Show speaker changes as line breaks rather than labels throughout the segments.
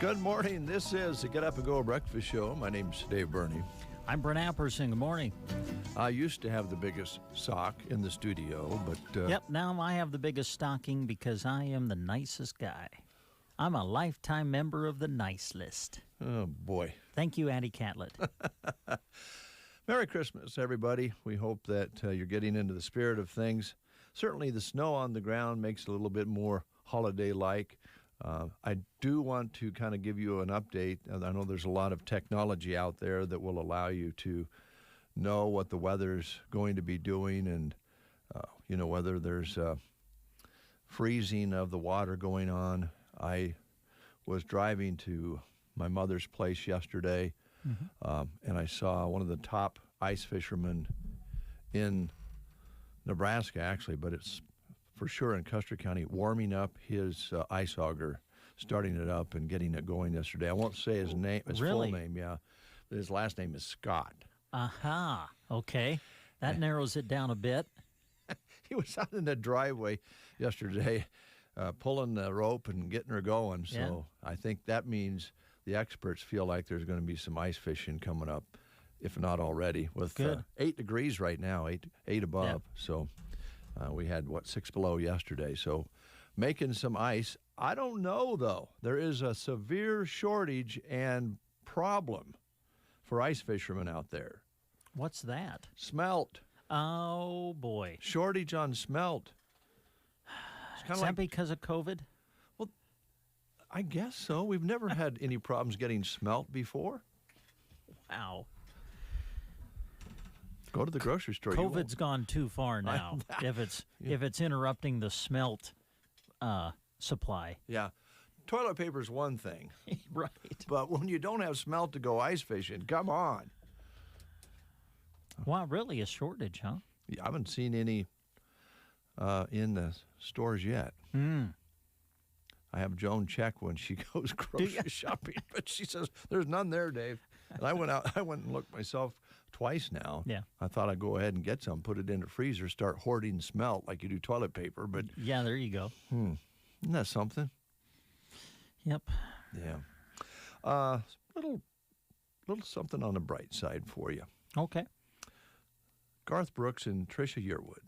Good morning. This is the Get Up and Go Breakfast Show. My name's Dave Burney.
I'm Brent Apperson. Good morning.
I used to have the biggest sock in the studio, but...
Yep, now I have the biggest stocking because I am the nicest guy. I'm a lifetime member of the nice list.
Oh, boy.
Thank you, Addie Catlett.
Merry Christmas, everybody. We hope that you're getting into the spirit of things. Certainly the snow on the ground makes it a little bit more holiday-like. I do want to kind of give you an update. I know there's a lot of technology out there that will allow you to know what the weather's going to be doing and, whether there's freezing of the water going on. I was driving to my mother's place yesterday, and I saw one of the top ice fishermen in Nebraska, actually, but it's for sure in Custer County, warming up his ice auger, starting it up and getting it going yesterday. I won't say his name, his
Really?
full name, yeah. But his last name is Scott.
Aha. Okay. That narrows it down a bit.
He was out in the driveway yesterday pulling the rope and getting her going. So I think that means the experts feel like there's going to be some ice fishing coming up, if not already, with 8 degrees right now, 8 above.
Yeah.
So we had, 6 below yesterday. So making some ice. I don't know, though. There is a severe shortage and problem for ice fishermen out there.
What's that?
Smelt.
Oh, boy.
Shortage on smelt.
Is that because of COVID?
Well, I guess so. We've never had any problems getting smelt before.
Wow.
Go to the grocery store.
COVID's gone too far now. If it's interrupting the smelt supply.
Yeah. Toilet paper's one thing.
Right.
But when you don't have smelt to go ice fishing, come on.
Wow, really a shortage, huh?
I haven't seen any in the stores yet. I have Joan check when she goes grocery shopping, but she says, there's none there, Dave. And I went and looked myself twice now.
Yeah.
I thought I'd go ahead and get some, put it in the freezer, start hoarding smelt like you do toilet paper. But
yeah, there you go.
Isn't that something?
Yep.
Yeah. Little something on the bright side for you.
Okay.
Garth Brooks and Trisha Yearwood.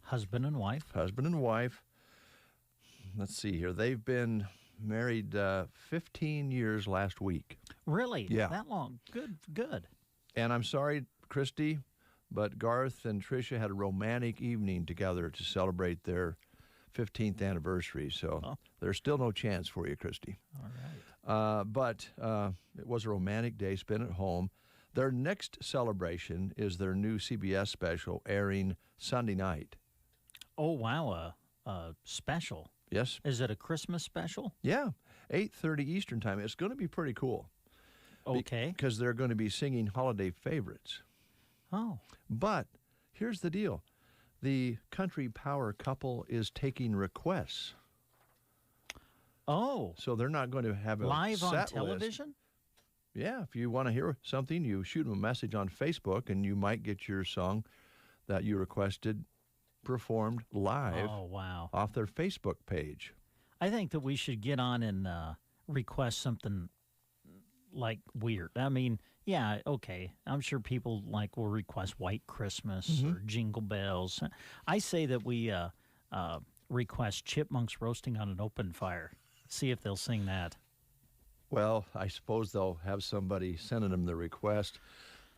Husband and wife.
Husband and wife. Let's see here. They've been married 15 years last week.
Really?
Yeah.
That long? Good.
And I'm sorry, Christy, but Garth and Trisha had a romantic evening together to celebrate their 15th anniversary. So there's still no chance for you, Christy.
All right.
But it was a romantic day spent at home. Their next celebration is their new CBS special airing Sunday night.
Oh, wow. A special.
Yes.
Is it a Christmas special?
Yeah. 8:30 Eastern time. It's going to be pretty cool.
Okay.
Because they're going to be singing holiday favorites.
Oh.
But here's the deal. The country power couple is taking requests.
Oh.
So they're not going to have a
live
set
on television?
List. Yeah, if you want to hear something, you shoot them a message on Facebook, and you might get your song that you requested performed live off their Facebook page.
I think that we should get on and request something like weird. I mean, yeah, okay. I'm sure people will request White Christmas or Jingle Bells. I say that we request Chipmunks Roasting on an Open Fire. See if they'll sing that.
Well, I suppose they'll have somebody sending them the request.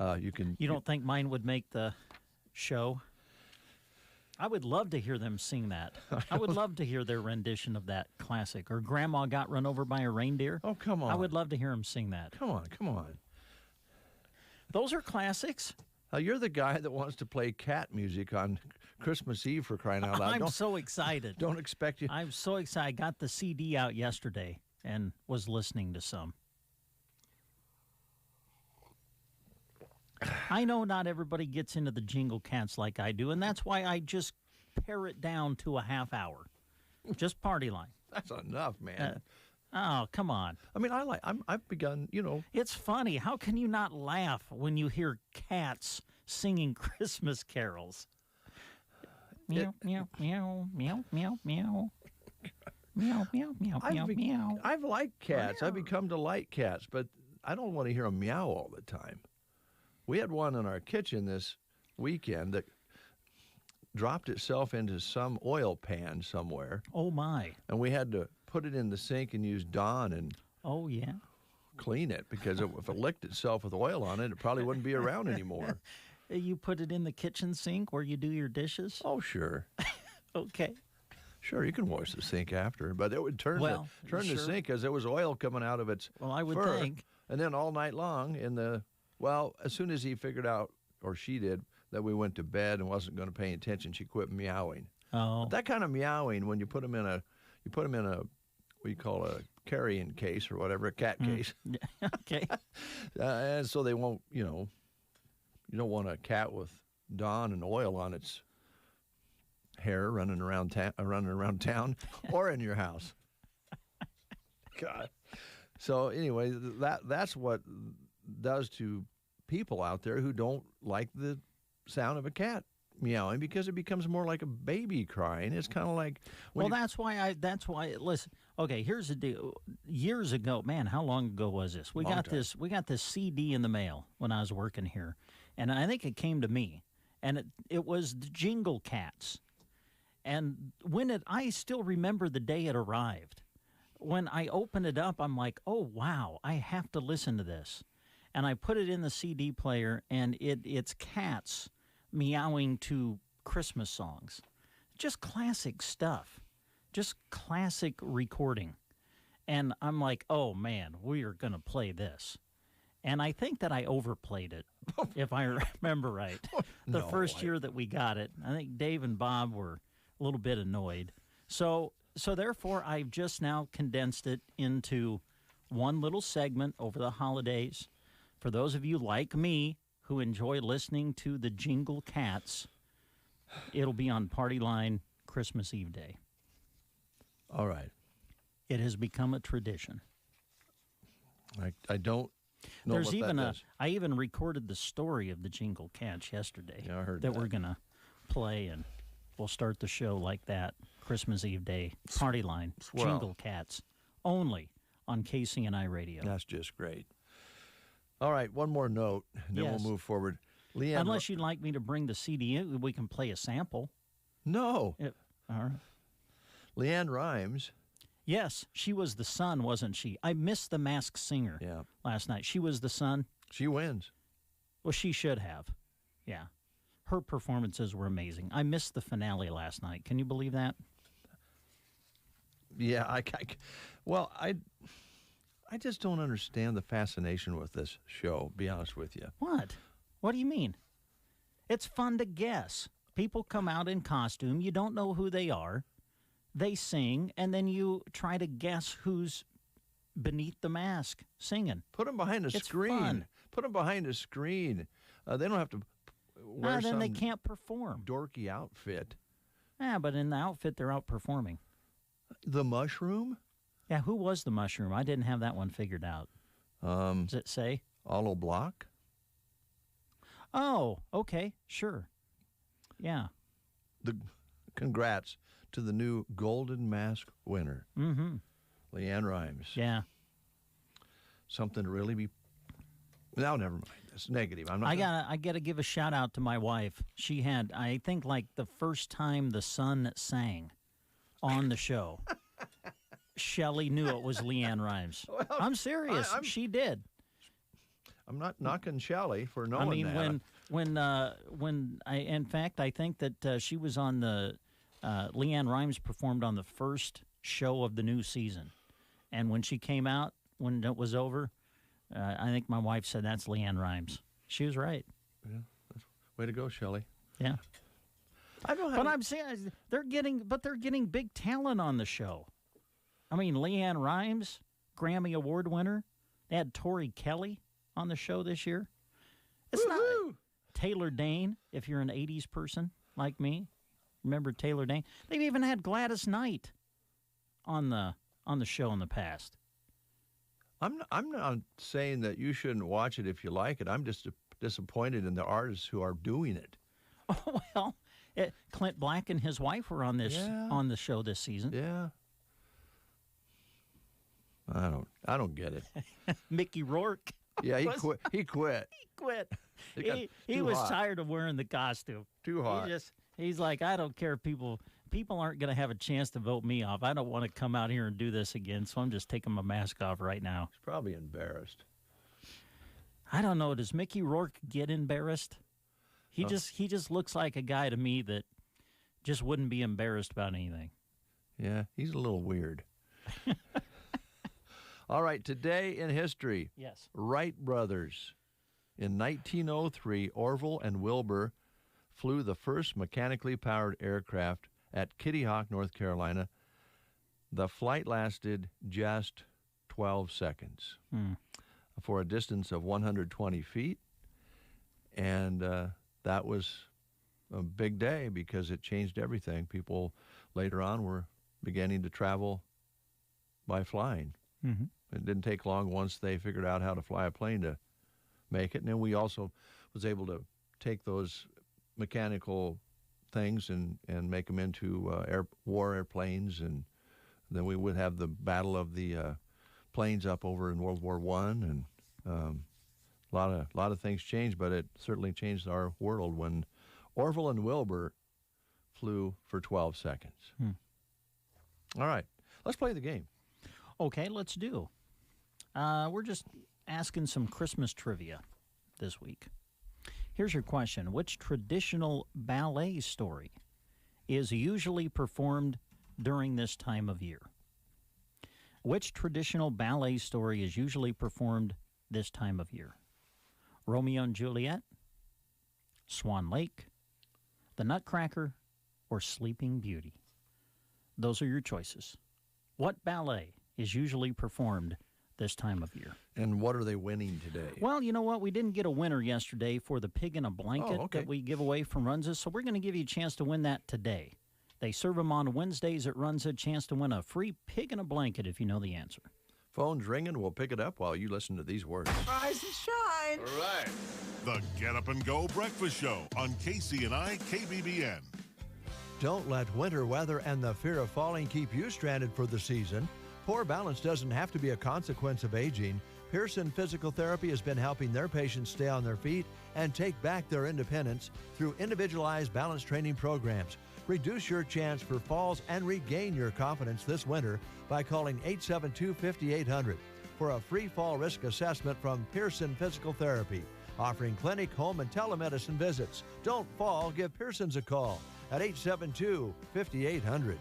You
don't think mine would make the show? I would love to hear them sing that. I would love to hear their rendition of that classic. Or Grandma Got Run Over by a Reindeer.
Oh, come on.
I would love to hear them sing that.
Come on.
Those are classics.
You're the guy that wants to play cat music on Christmas Eve, for crying out loud.
I'm so excited.
Don't expect you.
I'm so excited. I got the CD out yesterday and was listening to some. I know not everybody gets into the jingle cats like I do, and that's why I just pare it down to a half hour. Just party line.
That's enough, man.
Oh, come on.
I mean, I've begun,
It's funny. How can you not laugh when you hear cats singing Christmas carols? Meow, meow, meow, meow, meow, meow. Meow, meow, meow, meow, meow.
I've liked cats. I've become to like cats, but I don't want to hear them meow all the time. We had one in our kitchen this weekend that dropped itself into some oil pan somewhere.
Oh, my.
And we had to put it in the sink and use Dawn and clean it, because if it licked itself with oil on it, it probably wouldn't be around anymore.
You put it in the kitchen sink where you do your dishes?
Oh, sure.
Okay.
Sure, you can wash the sink after, but it would turn the sink because there was oil coming out of its
I would
fur.
think.
And then all night long as soon as he figured out, or she did, that we went to bed and wasn't going to pay attention, she quit meowing.
Oh.
But that kind of meowing, when you put them in a what you call a carrying case or whatever, a cat case.
Yeah. Okay.
And so they won't, you don't want a cat with Dawn and oil on its hair running around town or in your house. God. So anyway, that's what does to people out there who don't like the sound of a cat meowing, because it becomes more like a baby crying. It's kind of like
that's why listen. Okay, here's the deal. Years ago, man, how long ago was this? We got this CD in the mail when I was working here, and I think it came to me, and it was the Jingle Cats. And I still remember the day it arrived. When I opened it up, I'm like, oh, wow, I have to listen to this. And I put it in the CD player, and it's cats meowing to Christmas songs. Just classic stuff. Just classic recording. And I'm like, oh, man, we are going to play this. And I think that I overplayed it, if I remember right. The first year that we got it, I think Dave and Bob were a little bit annoyed. So therefore, I've just now condensed it into one little segment over the holidays. For those of you like me who enjoy listening to the Jingle Cats, it'll be on Party Line Christmas Eve Day.
All right.
It has become a tradition.
I don't know
There's
what
even
that is.
I even recorded the story of the Jingle Cats yesterday.
Yeah, I heard
that. We're going to play, and we'll start the show like that, Christmas Eve Day, Party Line, Jingle Cats, only on KCNI Radio.
That's just great. All right, one more note, and then we'll move forward. Leanne,
unless you'd like me to bring the CD in, we can play a sample.
No.
All right.
Leanne Rhymes.
Yes, she was the sun, wasn't she? I missed the Masked Singer last night. She was the sun.
She wins.
Well, she should have. Yeah. Her performances were amazing. I missed the finale last night. Can you believe that?
Yeah, I just don't understand the fascination with this show, be honest with you.
What? What do you mean? It's fun to guess. People come out in costume. You don't know who they are. They sing, and then you try to guess who's beneath the mask singing.
Put them behind a screen.
Fun.
Put them behind a screen. They don't have to wear
then
some
they can't perform.
dorky outfit.
Yeah, but in the outfit, they're outperforming.
The mushroom?
Yeah, who was the mushroom? I didn't have that one figured out. Does it say?
Alo Block?
Oh, okay, sure. Yeah.
Congrats to the new Golden Mask winner, Leanne Rhymes.
Yeah.
Something to really be... No, never mind. It's negative. I
gotta give a shout out to my wife. She had, I think, like the first time the sun sang on the show. Shelley knew it was Leanne Rhymes. Well, I'm serious. She did.
I'm not knocking Shelley for knowing that.
I mean, in fact, I think that she was on the, Leanne Rhymes performed on the first show of the new season. And when she came out, when it was over, I think my wife said, that's Leanne Rhymes. She was right.
Yeah. Way to go, Shelley.
Yeah.
I don't have
But I'm saying they're getting big talent on the show. I mean, Leanne Rhymes, Grammy Award winner. They had Tori Kelly on the show this year. It's not Taylor Dane, if you're an 80s person like me. Remember Taylor Dane? They've even had Gladys Knight on the show in the past.
I'm not saying that you shouldn't watch it if you like it. I'm just disappointed in the artists who are doing it.
Oh, well, Clint Black and his wife were on the show this season.
Yeah. I don't get it.
Mickey Rourke.
Yeah, he quit. He quit.
He quit.
It got
He
too
was
hot.
tired of wearing the costume.
Too hot.
He's like, I don't care if people aren't going to have a chance to vote me off. I don't want to come out here and do this again, so I'm just taking my mask off right now.
He's probably embarrassed.
I don't know. Does Mickey Rourke get embarrassed? He just looks like a guy to me that just wouldn't be embarrassed about anything.
Yeah, he's a little weird. All right, today in history.
Yes.
Wright brothers. In 1903, Orville and Wilbur flew the first mechanically powered aircraft at Kitty Hawk, North Carolina. The flight lasted just 12 seconds for a distance of 120 feet. And that was a big day because it changed everything. People later on were beginning to travel by flying.
Mm-hmm.
It didn't take long once they figured out how to fly a plane to make it. And then we also was able to take those mechanical things and make them into war airplanes. And then we would have the battle of the planes up over in World War I. And a lot of things changed, but it certainly changed our world when Orville and Wilbur flew for 12 seconds. All right, let's play the game.
Okay, let's do. We're just asking some Christmas trivia this week. Here's your question. Which traditional ballet story is usually performed during this time of year? Which traditional ballet story is usually performed this time of year? Romeo and Juliet, Swan Lake, The Nutcracker, or Sleeping Beauty? Those are your choices. What ballet is usually performed this time of year?
And what are they winning today?
Well, you know what? We didn't get a winner yesterday for the pig in a blanket that we give away from Runza, so we're going to give you a chance to win that today. They serve them on Wednesdays at Runza, chance to win a free pig in a blanket if you know the answer.
Phone's ringing. We'll pick it up while you listen to these words.
Rise and shine.
All right. The Get Up and Go Breakfast Show on KC&I KBBN.
Don't let winter weather and the fear of falling keep you stranded for the season. Poor balance doesn't have to be a consequence of aging. Pearson Physical Therapy has been helping their patients stay on their feet and take back their independence through individualized balance training programs. Reduce your chance for falls and regain your confidence this winter by calling 872-5800 for a free fall risk assessment from Pearson Physical Therapy, offering clinic, home, and telemedicine visits. Don't fall, give Pearson's a call at 872-5800.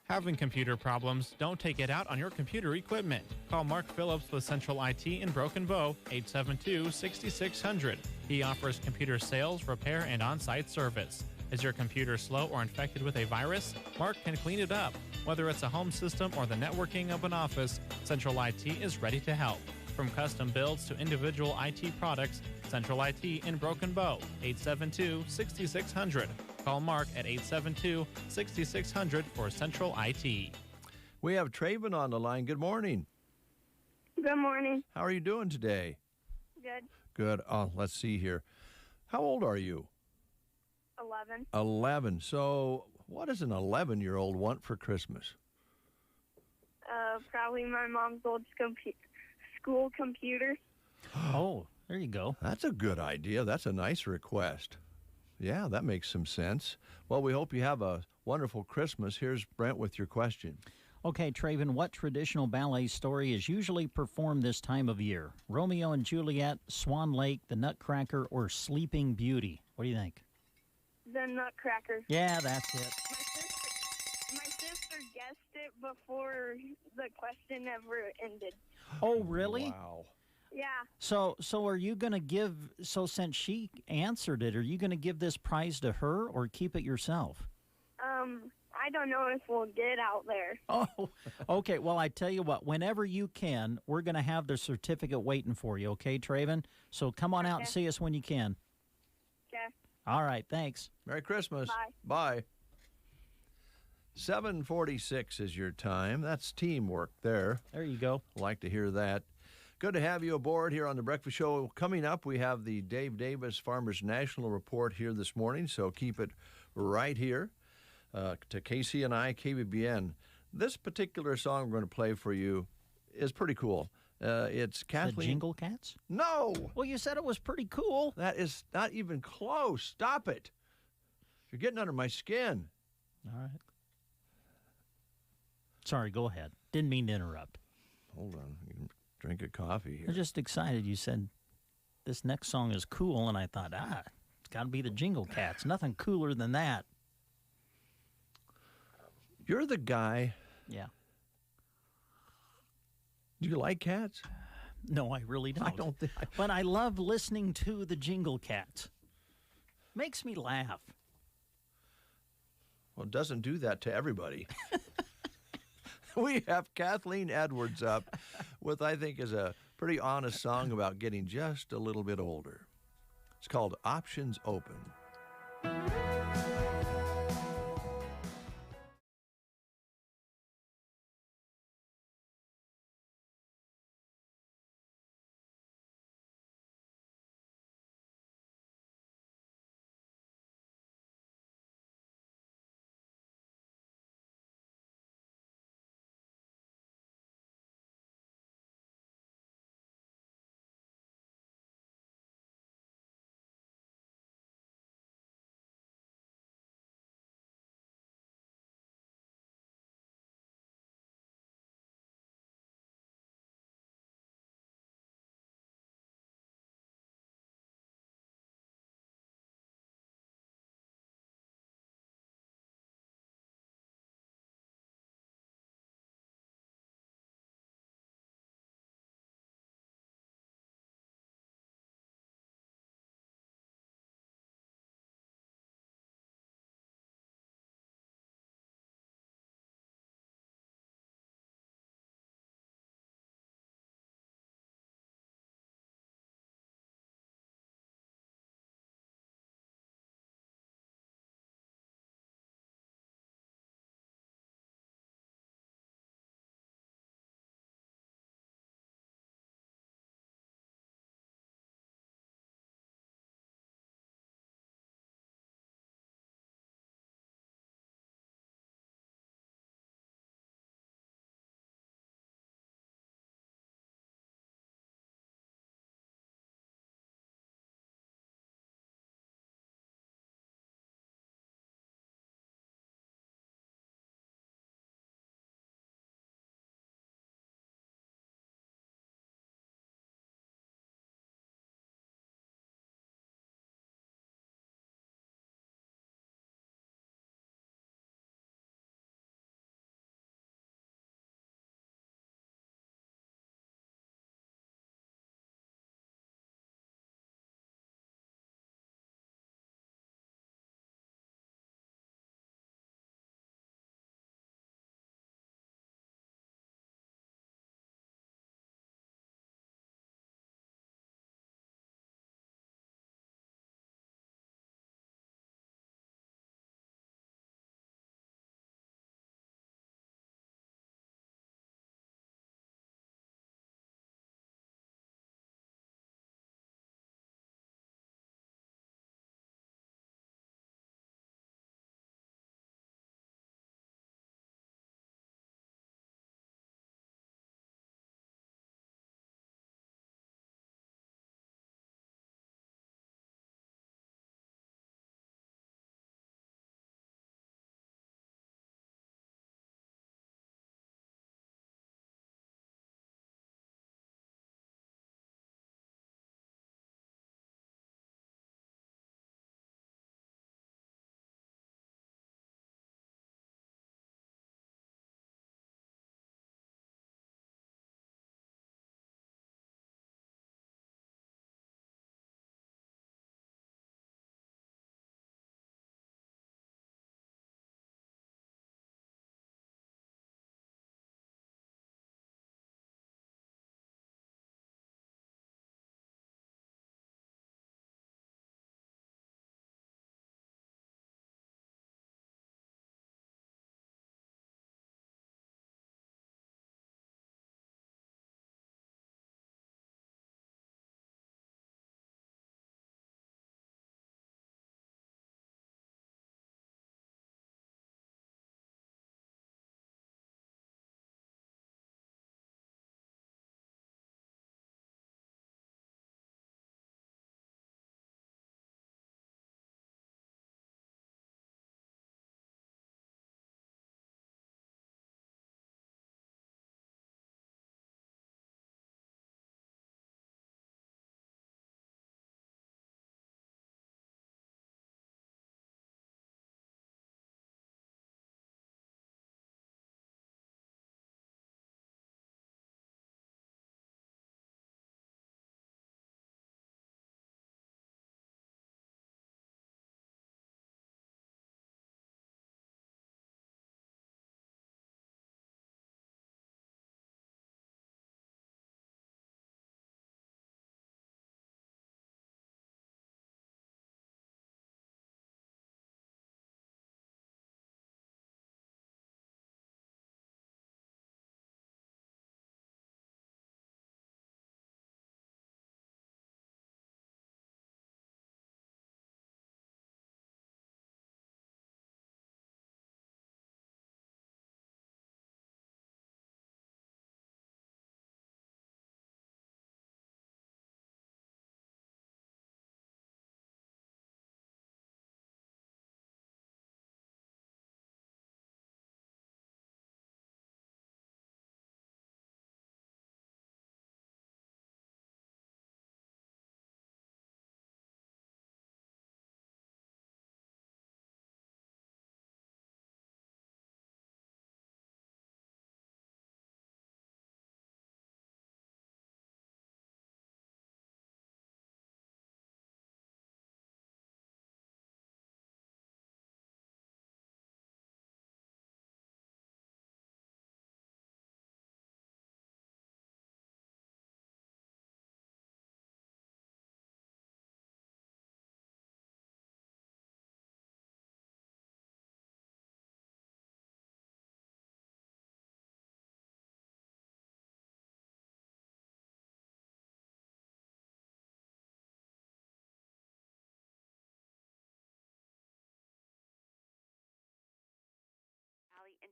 Having computer problems? Don't take it out on your computer equipment. Call Mark Phillips with Central IT in Broken Bow, 872-6600. He offers computer sales, repair, and on-site service. Is your computer slow or infected with a virus? Mark can clean it up. Whether it's a home system or the networking of an office, Central IT is ready to help. From custom builds to individual IT products, Central IT in Broken Bow, 872-6600. Call Mark at 872-6600 for Central IT.
We have Traven on the line. Good morning.
Good morning.
How are you doing today?
Good.
Good. Let's see here. How old are you?
11.
11. So what does an 11-year-old want for Christmas?
Probably my mom's old school computer.
Oh, there you go.
That's a good idea. That's a nice request. Yeah, that makes some sense. Well, we hope you have a wonderful Christmas. Here's Brent with your question.
Okay, Traven, what traditional ballet story is usually performed this time of year? Romeo and Juliet, Swan Lake, The Nutcracker, or Sleeping Beauty? What do you think?
The Nutcracker.
Yeah, that's it.
My sister guessed it before the question ever ended.
Oh, really?
Wow.
Yeah.
So are you going to give, since she answered it, are you going to give this prize to her or keep it yourself?
I don't know if we'll get out there.
Oh, okay. Well, I tell you what, whenever you can, we're going to have the certificate waiting for you, okay, Traven? So come on out and see us when you can.
Okay.
All right, thanks.
Merry Christmas.
Bye.
Bye. 7:46 is your time. That's teamwork there.
There you go.
Like to hear that. Good to have you aboard here on The Breakfast Show. Coming up, we have the Dave Davis Farmers National Report here this morning, so keep it right here to KC&I KBBN. This particular song we're going to play for you is pretty cool. It's
The
Kathleen.
Jingle Cats?
No,
Well, you said it was pretty cool.
that is not even close. Stop it. You're getting under my skin.
All right. Sorry, go ahead. Didn't mean to interrupt.
Hold on. You can drink a coffee
I
here.
was just excited. You said this next song is cool, and I thought, it's got to be the Jingle Cats. Nothing cooler than that.
You're the guy.
Yeah.
Do you like cats?
No, I really don't.
I don't think.
But I love listening to the Jingle Cats. Makes me laugh.
Well, it doesn't do that to everybody. We have Kathleen Edwards up with, I think, is a pretty honest song about getting just a little bit older. It's called Options Open.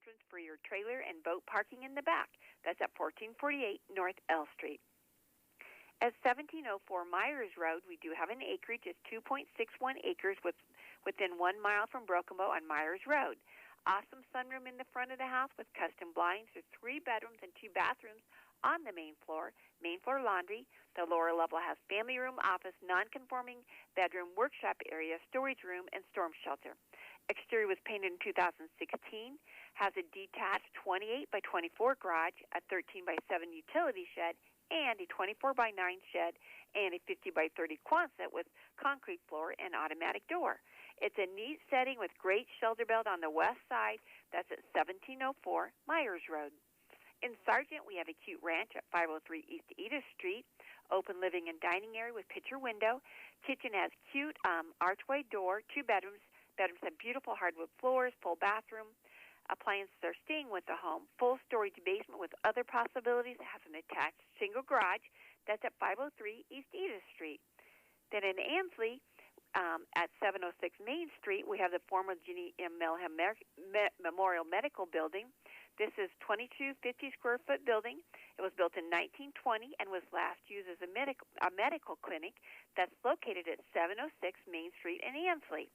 arrangements for your trailer and boat parking in the back. That's at 1448 North L Street. At 1704 Myers Road, we do have an acreage. It's 2.61 acres within 1 mile from Broken Bow on Myers Road. Awesome sunroom in the front of the house with custom blinds. There's 3 bedrooms and 2 bathrooms on the main floor laundry. The lower level has family room, office, non-conforming bedroom, workshop area, storage room, and storm shelter. Exterior was painted in 2016, has a detached 28 by 24 garage, a 13 by 7 utility shed, and a 24 by 9 shed, and a 50 by 30 Quonset with concrete floor and automatic door. It's a neat setting with great shelter belt on the west side. That's at 1704 Myers Road. In Sargent, we have a cute ranch at 503 East Edith Street, open living and dining area with picture window. Kitchen has cute archway door, 2 bedrooms. Bedrooms have beautiful hardwood floors, full bathroom. Appliances are staying with the home. Full storage basement with other possibilities. It has an attached single garage. That's at 503 East Edith Street. Then in Ansley, at 706 Main Street, we have the former Ginny M. Melham Memorial Medical Building. This is 2250 square foot building. It was built in 1920 and was last used as a medical clinic. That's located at 706 Main Street in Ansley.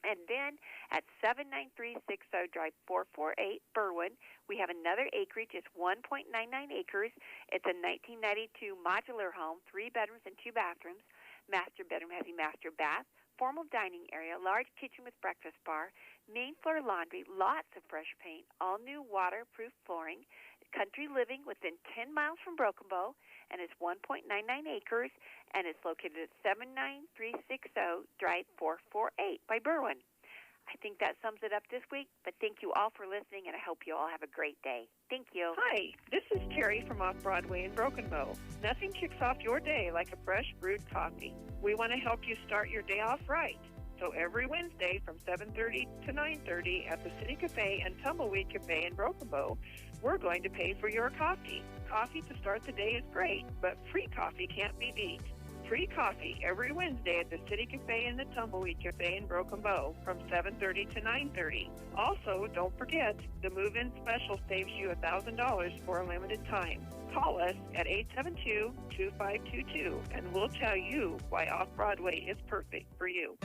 And then at 79360 Drive 448, Berwyn, we have another acreage. It's 1.99 acres. It's a 1992 modular home, 3 bedrooms and 2 bathrooms. Master bedroom has a master bath, formal dining area, large kitchen with breakfast bar, main floor laundry, lots of fresh paint, all new waterproof flooring, country living within 10 miles from Broken Bow, and it's 1.99 acres, and it's located at 79360 Drive 448 by Berwyn. I think that sums it up this week, but thank you all for listening, and I hope you all have a great day. Thank you.
Hi, this is Terry from Off-Broadway in Broken Bow. Nothing kicks off your day like a fresh brewed coffee. We want to help you start your day off right. So every Wednesday from 7:30 to 9:30 at the City Cafe and Tumbleweed Cafe in Broken Bow, we're going to pay for your coffee. Coffee to start the day is great, but free coffee can't be beat. Free coffee every Wednesday at the City Cafe and the Tumbleweed Cafe in Broken Bow from 7:30 to 9:30. Also, don't forget, the move-in special saves you $1,000 for a limited time. Call us at 872-2522, and we'll tell you why Off-Broadway is perfect for you.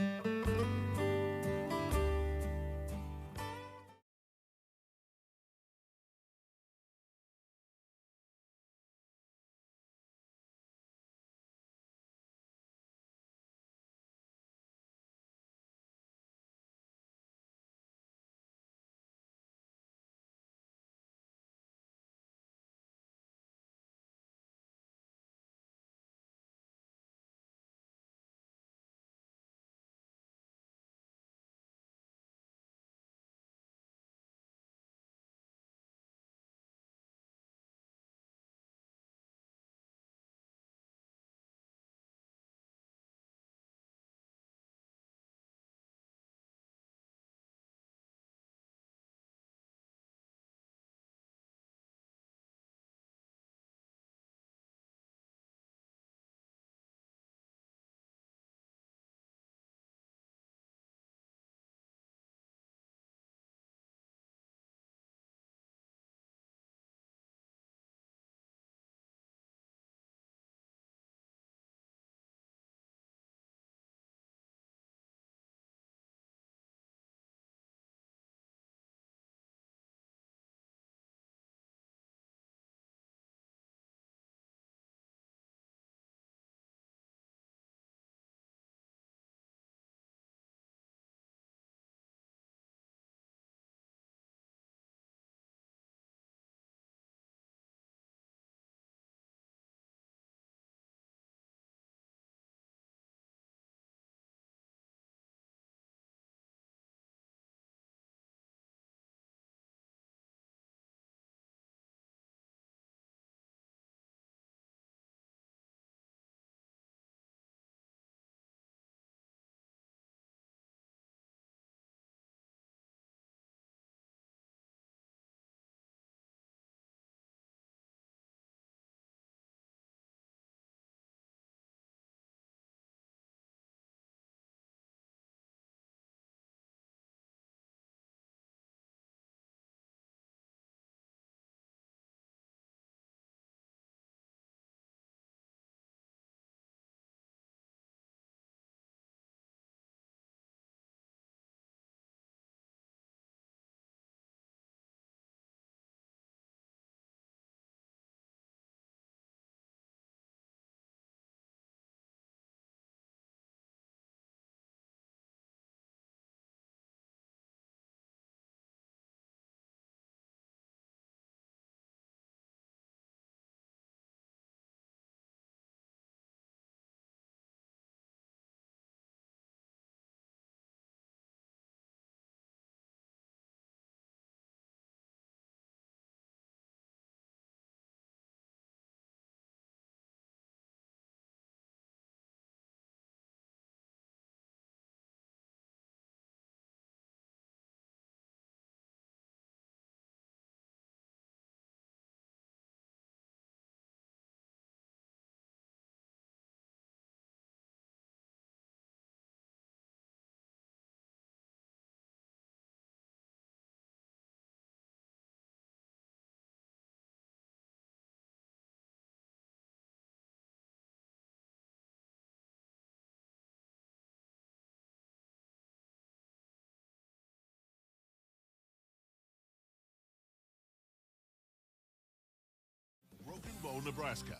Nebraska.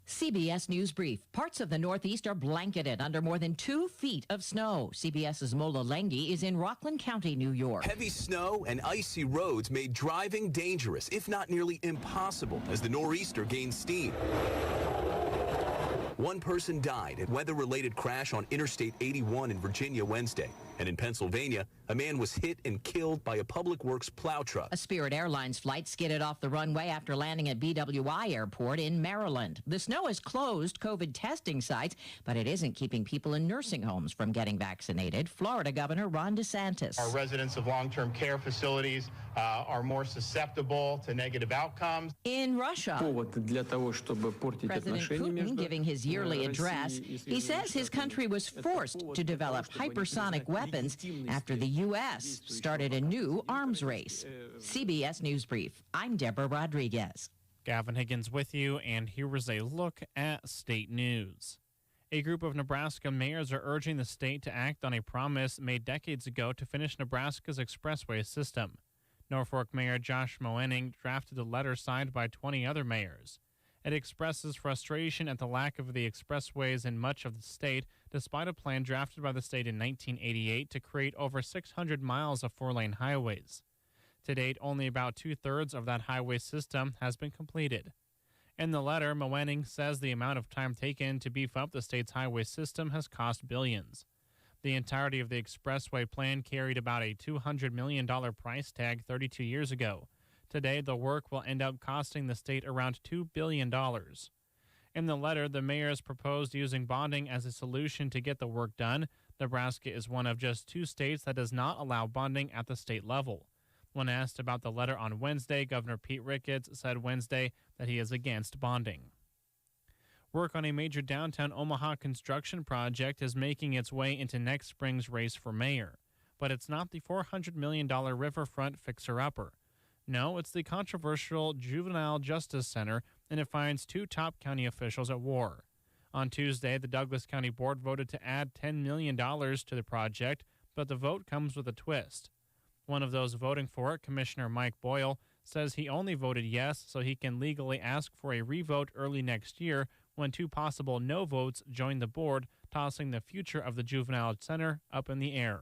CBS News Brief. Parts of the Northeast are blanketed under more than 2 feet of snow. CBS's Mola Lengi is in Rockland County, New York.
Heavy snow and icy roads made driving dangerous, if not nearly impossible, as the nor'easter gained steam. One person died in weather-related crash on Interstate 81 in Virginia Wednesday. And in Pennsylvania, a man was hit and killed by a public works plow truck.
A Spirit Airlines flight skidded off the runway after landing at BWI Airport in Maryland. The snow has closed COVID testing sites, but it isn't keeping people in nursing homes from getting vaccinated. Florida Governor Ron DeSantis.
Our residents of long-term care facilities are more susceptible to negative outcomes.
In Russia, President Putin giving his yearly address. He says his country was forced to develop hypersonic weapons after the U.S. started a new arms race. CBS News Brief. I'm Deborah Rodriguez.
Gavin Higgins with you, and here was a look at state news. A group of Nebraska mayors are urging the state to act on a promise made decades ago to finish Nebraska's expressway system. Norfolk Mayor Josh Moenning drafted a letter signed by 20 other mayors. It expresses frustration at the lack of the expressways in much of the state, despite a plan drafted by the state in 1988 to create over 600 miles of 4-lane highways. To date, only about 2/3 of that highway system has been completed. In the letter, Moenning says the amount of time taken to beef up the state's highway system has cost billions. The entirety of the expressway plan carried about a $200 million price tag 32 years ago. Today, the work will end up costing the state around $2 billion. In the letter, the mayors proposed using bonding as a solution to get the work done. Nebraska is one of just 2 states that does not allow bonding at the state level. When asked about the letter on Wednesday, Governor Pete Ricketts said Wednesday that he is against bonding. Work on a major downtown Omaha construction project is making its way into next spring's race for mayor. But it's not the $400 million riverfront fixer-upper. No, it's the controversial Juvenile Justice Center, and it finds 2 top county officials at war. On Tuesday, the Douglas County Board voted to add $10 million to the project, but the vote comes with a twist. One of those voting for it, Commissioner Mike Boyle, says he only voted yes so he can legally ask for a revote early next year when 2 possible no votes join the board, tossing the future of the Juvenile Center up in the air.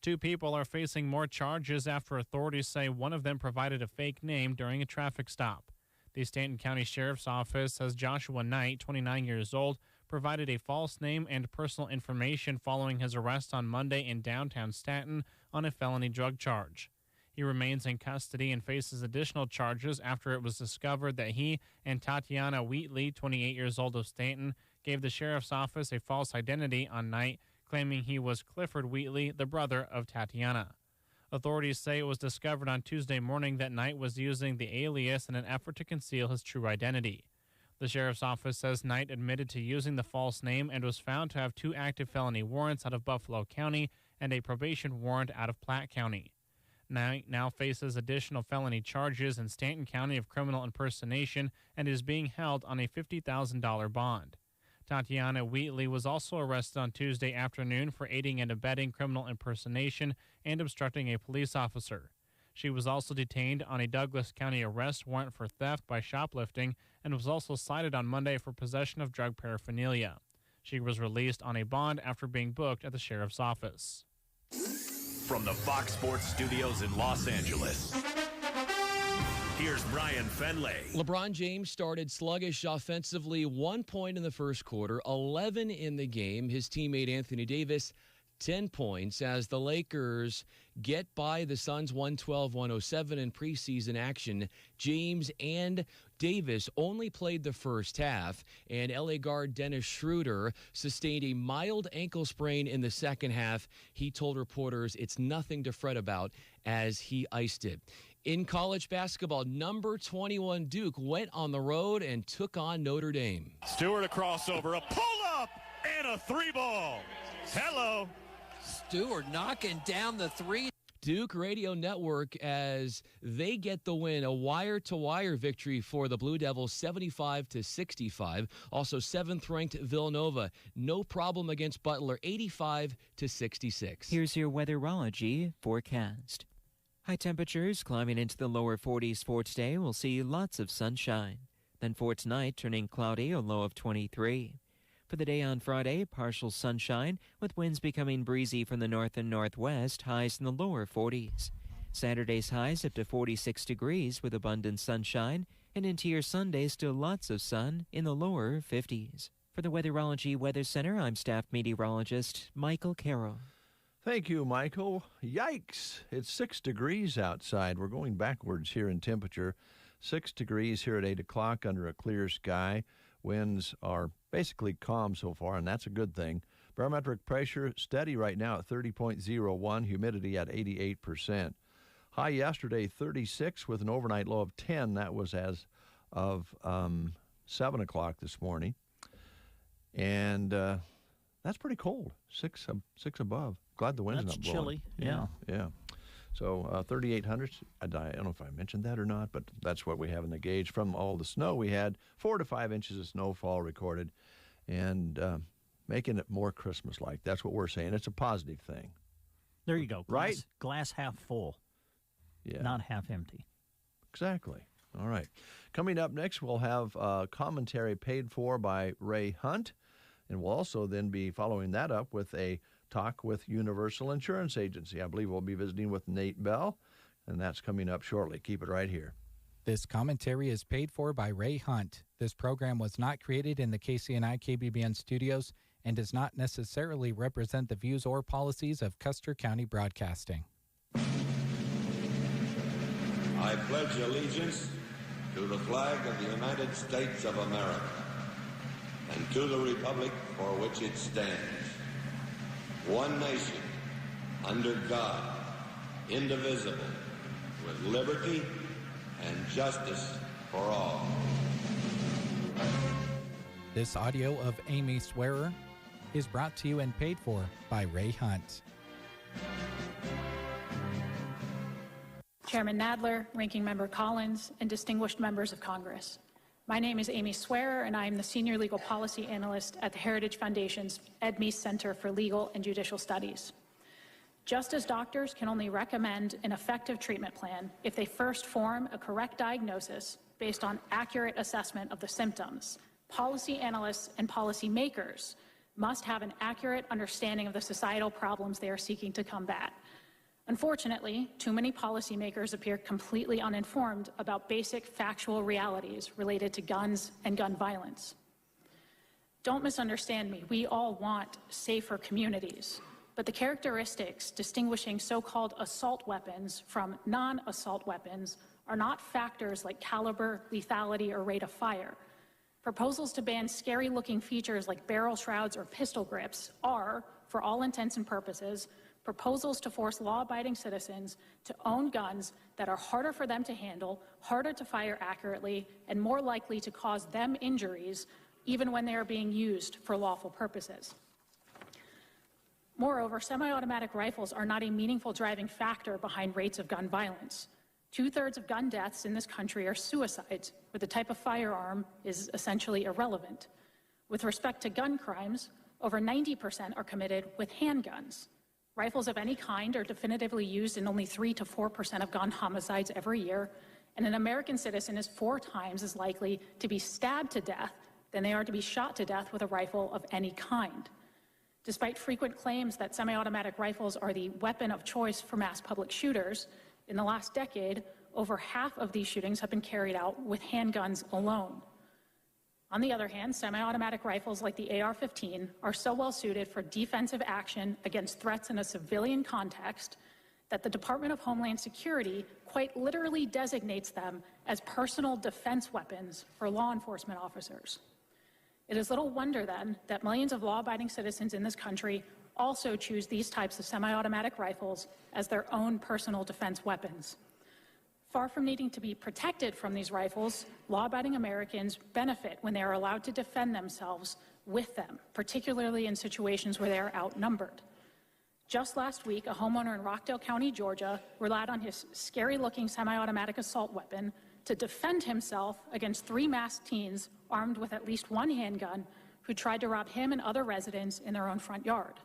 2 people are facing more charges after authorities say one of them provided a fake name during a traffic stop. The Stanton County Sheriff's Office says Joshua Knight, 29 years old, provided a false name and personal information following his arrest on Monday in downtown Stanton on a felony drug charge. He remains in custody and faces additional charges after it was discovered that he and Tatiana Wheatley, 28 years old of Stanton, gave the sheriff's office a false identity on Knight, claiming he was Clifford Wheatley, the brother of Tatiana. Authorities say it was discovered on Tuesday morning that Knight was using the alias in an effort to conceal his true identity. The sheriff's office says Knight admitted to using the false name and was found to have 2 active felony warrants out of Buffalo County and a probation warrant out of Platte County. Knight now faces additional felony charges in Stanton County of criminal impersonation and is being held on a $50,000 bond. Tatiana Wheatley was also arrested on Tuesday afternoon for aiding and abetting criminal impersonation and obstructing a police officer. She was also detained on a Douglas County arrest warrant for theft by shoplifting and was also cited on Monday for possession of drug paraphernalia. She was released on a bond after being booked at the sheriff's office.
From the Fox Sports Studios in Los Angeles, here's Brian Fenley.
LeBron James started sluggish offensively, 1 point in the first quarter, 11 in the game. His teammate Anthony Davis, 10 points as the Lakers get by the Suns 112-107 in preseason action. James and Davis only played the first half, and LA guard Dennis Schroeder sustained a mild ankle sprain in the second half. He told reporters it's nothing to fret about as he iced it. In college basketball, number 21 Duke went on the road and took on Notre Dame.
Stewart a crossover, a pull-up, and a 3-ball. Hello.
Stewart knocking down the 3.
Duke Radio Network as they get the win, a wire-to-wire victory for the Blue Devils, 75-65. Also, 7th-ranked Villanova, no problem against Butler, 85-66.
Here's your weatherology forecast. High temperatures climbing into the lower 40s for today. We'll see lots of sunshine. Then for tonight, turning cloudy, a low of 23. For the day on Friday, partial sunshine, with winds becoming breezy from the north and northwest, highs in the lower 40s. Saturday's highs up to 46 degrees with abundant sunshine, and into your Sunday, still lots of sun in the lower 50s. For the Weatherology Weather Center, I'm staff meteorologist Michael Carroll.
Thank you, Michael. Yikes. It's 6 degrees outside. We're going backwards here in temperature. 6 degrees here at 8 o'clock under a clear sky. Winds are basically calm so far, and that's a good thing. Barometric pressure steady right now at 30.01, humidity at 88%. High yesterday, 36, with an overnight low of 10. That was as of 7 o'clock this morning. And that's pretty cold, 6 above. Glad the wind's not blowing.
Chilly, yeah.
Yeah. So 3,800, I don't know if I mentioned that or not, but that's what we have in the gauge. From all the snow we had, 4 to 5 inches of snowfall recorded, and making it more Christmas-like. That's what we're saying. It's a positive thing.
There you go.
Right?
Glass half full, not half empty.
Exactly. All right. Coming up next, we'll have commentary paid for by Ray Hunt, and we'll also then be following that up with a talk with Universal Insurance Agency. I believe we'll be visiting with Nate Bell, and that's coming up shortly. Keep it right here.
This commentary is paid for by Ray Hunt. This program was not created in the KCNI KBBN studios and does not necessarily represent the views or policies of Custer County Broadcasting.
I pledge allegiance to the flag of the United States of America and to the republic for which it stands, one nation, under God, indivisible, with liberty and justice for all.
This audio of Amy Swearer is brought to you and paid for by Ray Hunt.
Chairman Nadler, Ranking Member Collins, and distinguished members of Congress. My name is Amy Swearer, and I am the Senior Legal Policy Analyst at the Heritage Foundation's Ed Meese Center for Legal and Judicial Studies. Just as doctors can only recommend an effective treatment plan if they first form a correct diagnosis based on accurate assessment of the symptoms, policy analysts and policy makers must have an accurate understanding of the societal problems they are seeking to combat. Unfortunately, too many policymakers appear completely uninformed about basic factual realities related to guns and gun violence. Don't misunderstand me. We all want safer communities, but the characteristics distinguishing so-called assault weapons from non-assault weapons are not factors like caliber, lethality, or rate of fire. Proposals to ban scary-looking features like barrel shrouds or pistol grips are, for all intents and purposes, proposals to force law-abiding citizens to own guns that are harder for them to handle, harder to fire accurately, and more likely to cause them injuries, even when they are being used for lawful purposes. Moreover, semi-automatic rifles are not a meaningful driving factor behind rates of gun violence. 2/3 of gun deaths in this country are suicides, where the type of firearm is essentially irrelevant. With respect to gun crimes, over 90% are committed with handguns. Rifles of any kind are definitively used in only 3 to 4% of gun homicides every year, and an American citizen is 4 times as likely to be stabbed to death than they are to be shot to death with a rifle of any kind. Despite frequent claims that semi-automatic rifles are the weapon of choice for mass public shooters, in the last decade, over half of these shootings have been carried out with handguns alone. On the other hand, semi-automatic rifles like the AR-15 are so well suited for defensive action against threats in a civilian context that the Department of Homeland Security quite literally designates them as personal defense weapons for law enforcement officers. It is little wonder, then, that millions of law-abiding citizens in this country also choose these types of semi-automatic rifles as their own personal defense weapons. Far from needing to be protected from these rifles, law-abiding Americans benefit when they are allowed to defend themselves with them, particularly in situations where they are outnumbered. Just last week, a homeowner in Rockdale County, Georgia, relied on his scary-looking semi-automatic assault weapon to defend himself against 3 masked teens armed with at least 1 handgun who tried to rob him and other residents in their own front yard.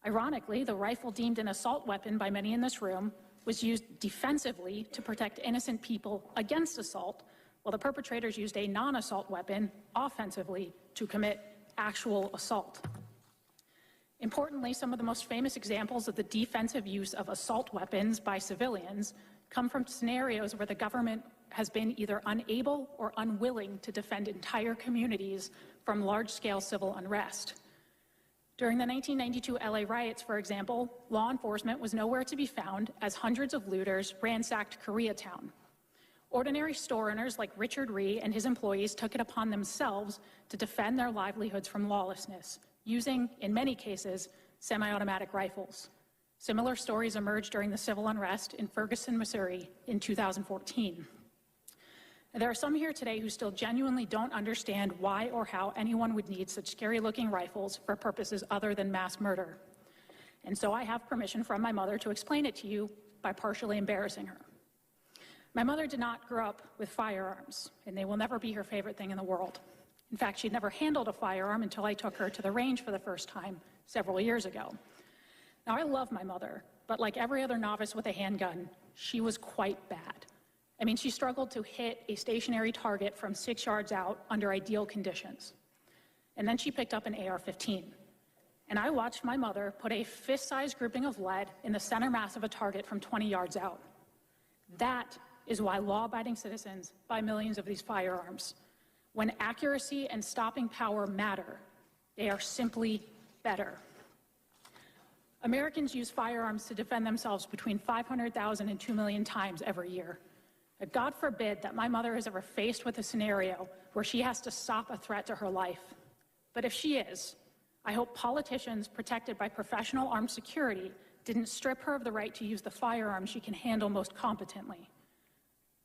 Ironically, the rifle deemed an assault weapon by many in this room was used defensively to protect innocent people against assault, while the perpetrators used a non-assault weapon offensively to commit actual assault. Importantly, some of the most famous examples of the defensive use of assault weapons by civilians come from scenarios where the government has been either unable or unwilling to defend entire communities from large-scale civil unrest. During the 1992 LA riots, for example, law enforcement was nowhere to be found as hundreds of looters ransacked Koreatown. Ordinary store owners like Richard Ree and his employees took it upon themselves to defend their livelihoods from lawlessness, using, in many cases, semi-automatic rifles. Similar stories emerged during the civil unrest in Ferguson, Missouri in 2014. There are some here today who still genuinely don't understand why or how anyone would need such scary-looking rifles for purposes other than mass murder. And so I have permission from my mother to explain it to you by partially embarrassing her. My mother did not grow up with firearms, and they will never be her favorite thing in the world. In fact, she'd never handled a firearm until I took her to the range for the first time several years ago. Now, I love my mother, but like every other novice with a handgun, she was quite bad. I mean, she struggled to hit a stationary target from 6 yards out under ideal conditions. And then she picked up an AR-15. And I watched my mother put a fist-sized grouping of lead in the center mass of a target from 20 yards out. That is why law-abiding citizens buy millions of these firearms. When accuracy and stopping power matter, they are simply better. Americans use firearms to defend themselves between 500,000 and 2 million times every year. But God forbid that my mother is ever faced with a scenario where she has to stop a threat to her life. But if she is, I hope politicians protected by professional armed security didn't strip her of the right to use the firearm she can handle most competently.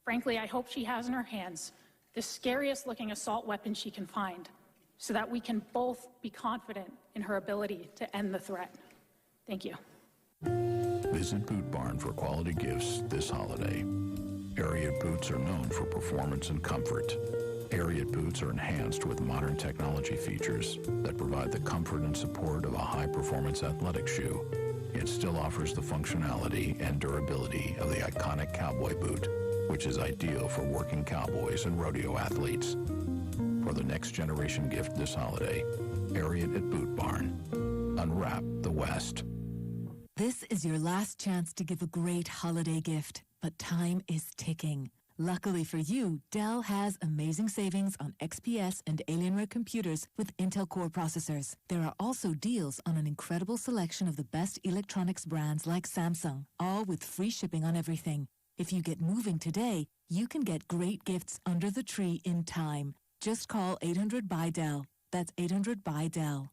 Frankly, I hope she has in her hands the scariest looking assault weapon she can find, so that we can both be confident in her ability to end the threat. Thank you.
Visit Boot Barn for quality gifts this holiday. Ariat boots are known for performance and comfort. Ariat boots are enhanced with modern technology features that provide the comfort and support of a high-performance athletic shoe, yet still offers the functionality and durability of the iconic cowboy boot, which is ideal for working cowboys and rodeo athletes. For the next generation gift this holiday, Ariat at Boot Barn. Unwrap the West.
This is your last chance to give a great holiday gift, but time is ticking. Luckily for you, Dell has amazing savings on XPS and Alienware computers with Intel Core processors. There are also deals on an incredible selection of the best electronics brands like Samsung, all with free shipping on everything. If you get moving today, you can get great gifts under the tree in time. Just call 800-BY-DELL. That's 800-BY-DELL.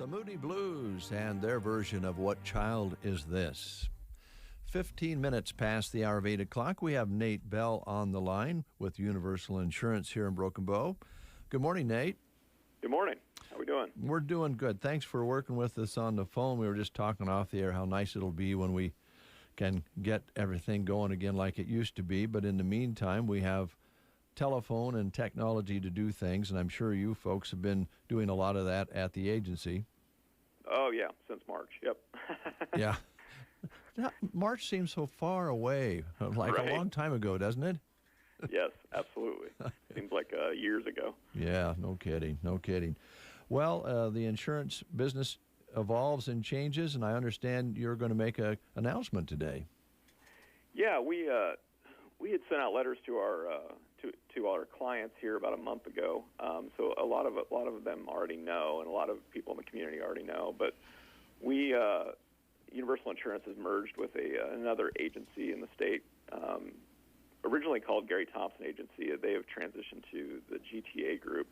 The Moody Blues and their version of What Child Is This? 15 minutes past the hour of 8 o'clock. We have Nate Bell on the line with Universal Insurance here in Broken Bow. Good morning, Nate.
Good morning. How we doing?
We're doing good. Thanks for working with us on the phone. We were just talking off the air how nice it'll be when we can get everything going again like it used to be. But in the meantime, we have telephone and technology to do things, and I'm sure you folks have been doing a lot of that at the agency.
Oh, yeah, since March, yep.
Yeah. March seems so far away, like
Right.
a long time ago, doesn't it?
Yes, absolutely. Seems like years ago.
Yeah, no kidding, no kidding. Well, the insurance business evolves and changes, and I understand you're going to make an announcement today.
Yeah, we had sent out letters to our clients here about a month ago. So a lot of them already know, and a lot of people in the community already know. But we Universal Insurance has merged with another agency in the state, originally called Gary Thompson Agency. They have transitioned to the GTA Group.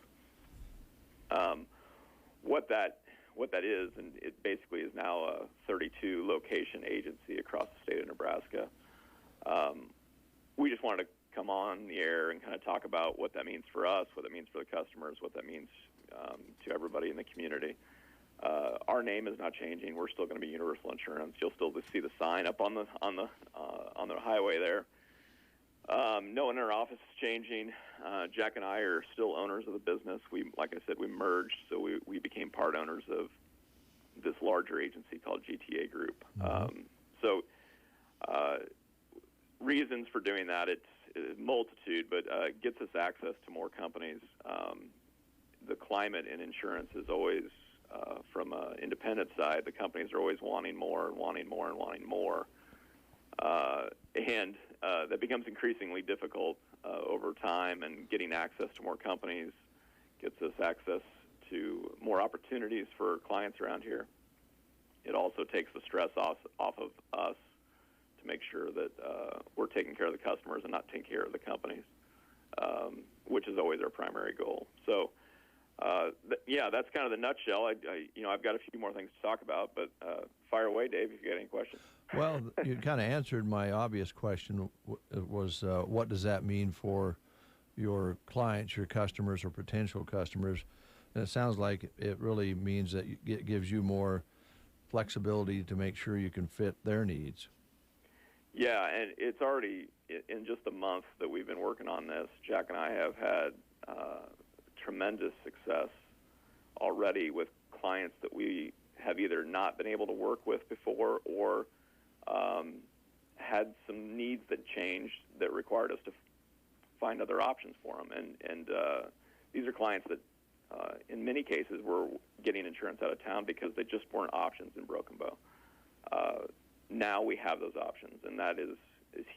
What that is, and it basically is now a 32 location agency across the state of Nebraska. We just wanted to come on the air and kind of talk about what that means for us, what that means for the customers, what that means to everybody in the community. Our name is not changing. We're still going to be Universal Insurance. You'll still see the sign up on the highway there. No one in our office is changing. Jack and I are still owners of the business. Like I said, we merged, so we became part owners of this larger agency called GTA Group. Reasons for doing that, it's a multitude, but it gets us access to more companies. The climate in insurance is always, from an independent side, the companies are always wanting more and wanting more and wanting more. And that becomes increasingly difficult over time, and getting access to more companies gets us access to more opportunities for clients around here. It also takes the stress off of us to make sure that we're taking care of the customers and not taking care of the companies, which is always our primary goal. So, that's kind of the nutshell. I've got a few more things to talk about, but fire away, Dave, if you got any questions.
Well, you kind of answered my obvious question, was what does that mean for your clients, your customers, or potential customers? And it sounds like it really means that it gives you more flexibility to make sure you can fit their needs.
Yeah, and it's already, in just a month that we've been working on this, Jack and I have had tremendous success already with clients that we have either not been able to work with before or had some needs that changed that required us to find other options for them. And these are clients that, in many cases, were getting insurance out of town because they just weren't options in Broken Bow. Now we have those options, and that is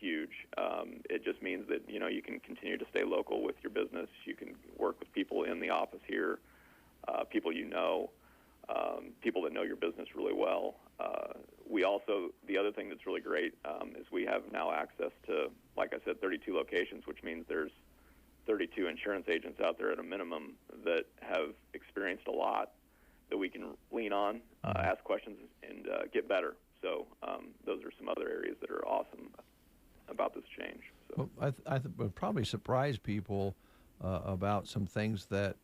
huge. It just means that, you can continue to stay local with your business. You can work with people in the office here, people people that know your business really well. We also, the other thing that's really great is we have now access to, like I said, 32 locations, which means there's 32 insurance agents out there at a minimum that have experienced a lot that we can lean on, ask questions, and get better. So those are some other areas that are awesome about this change. So.
Well, I would probably surprise people about some things that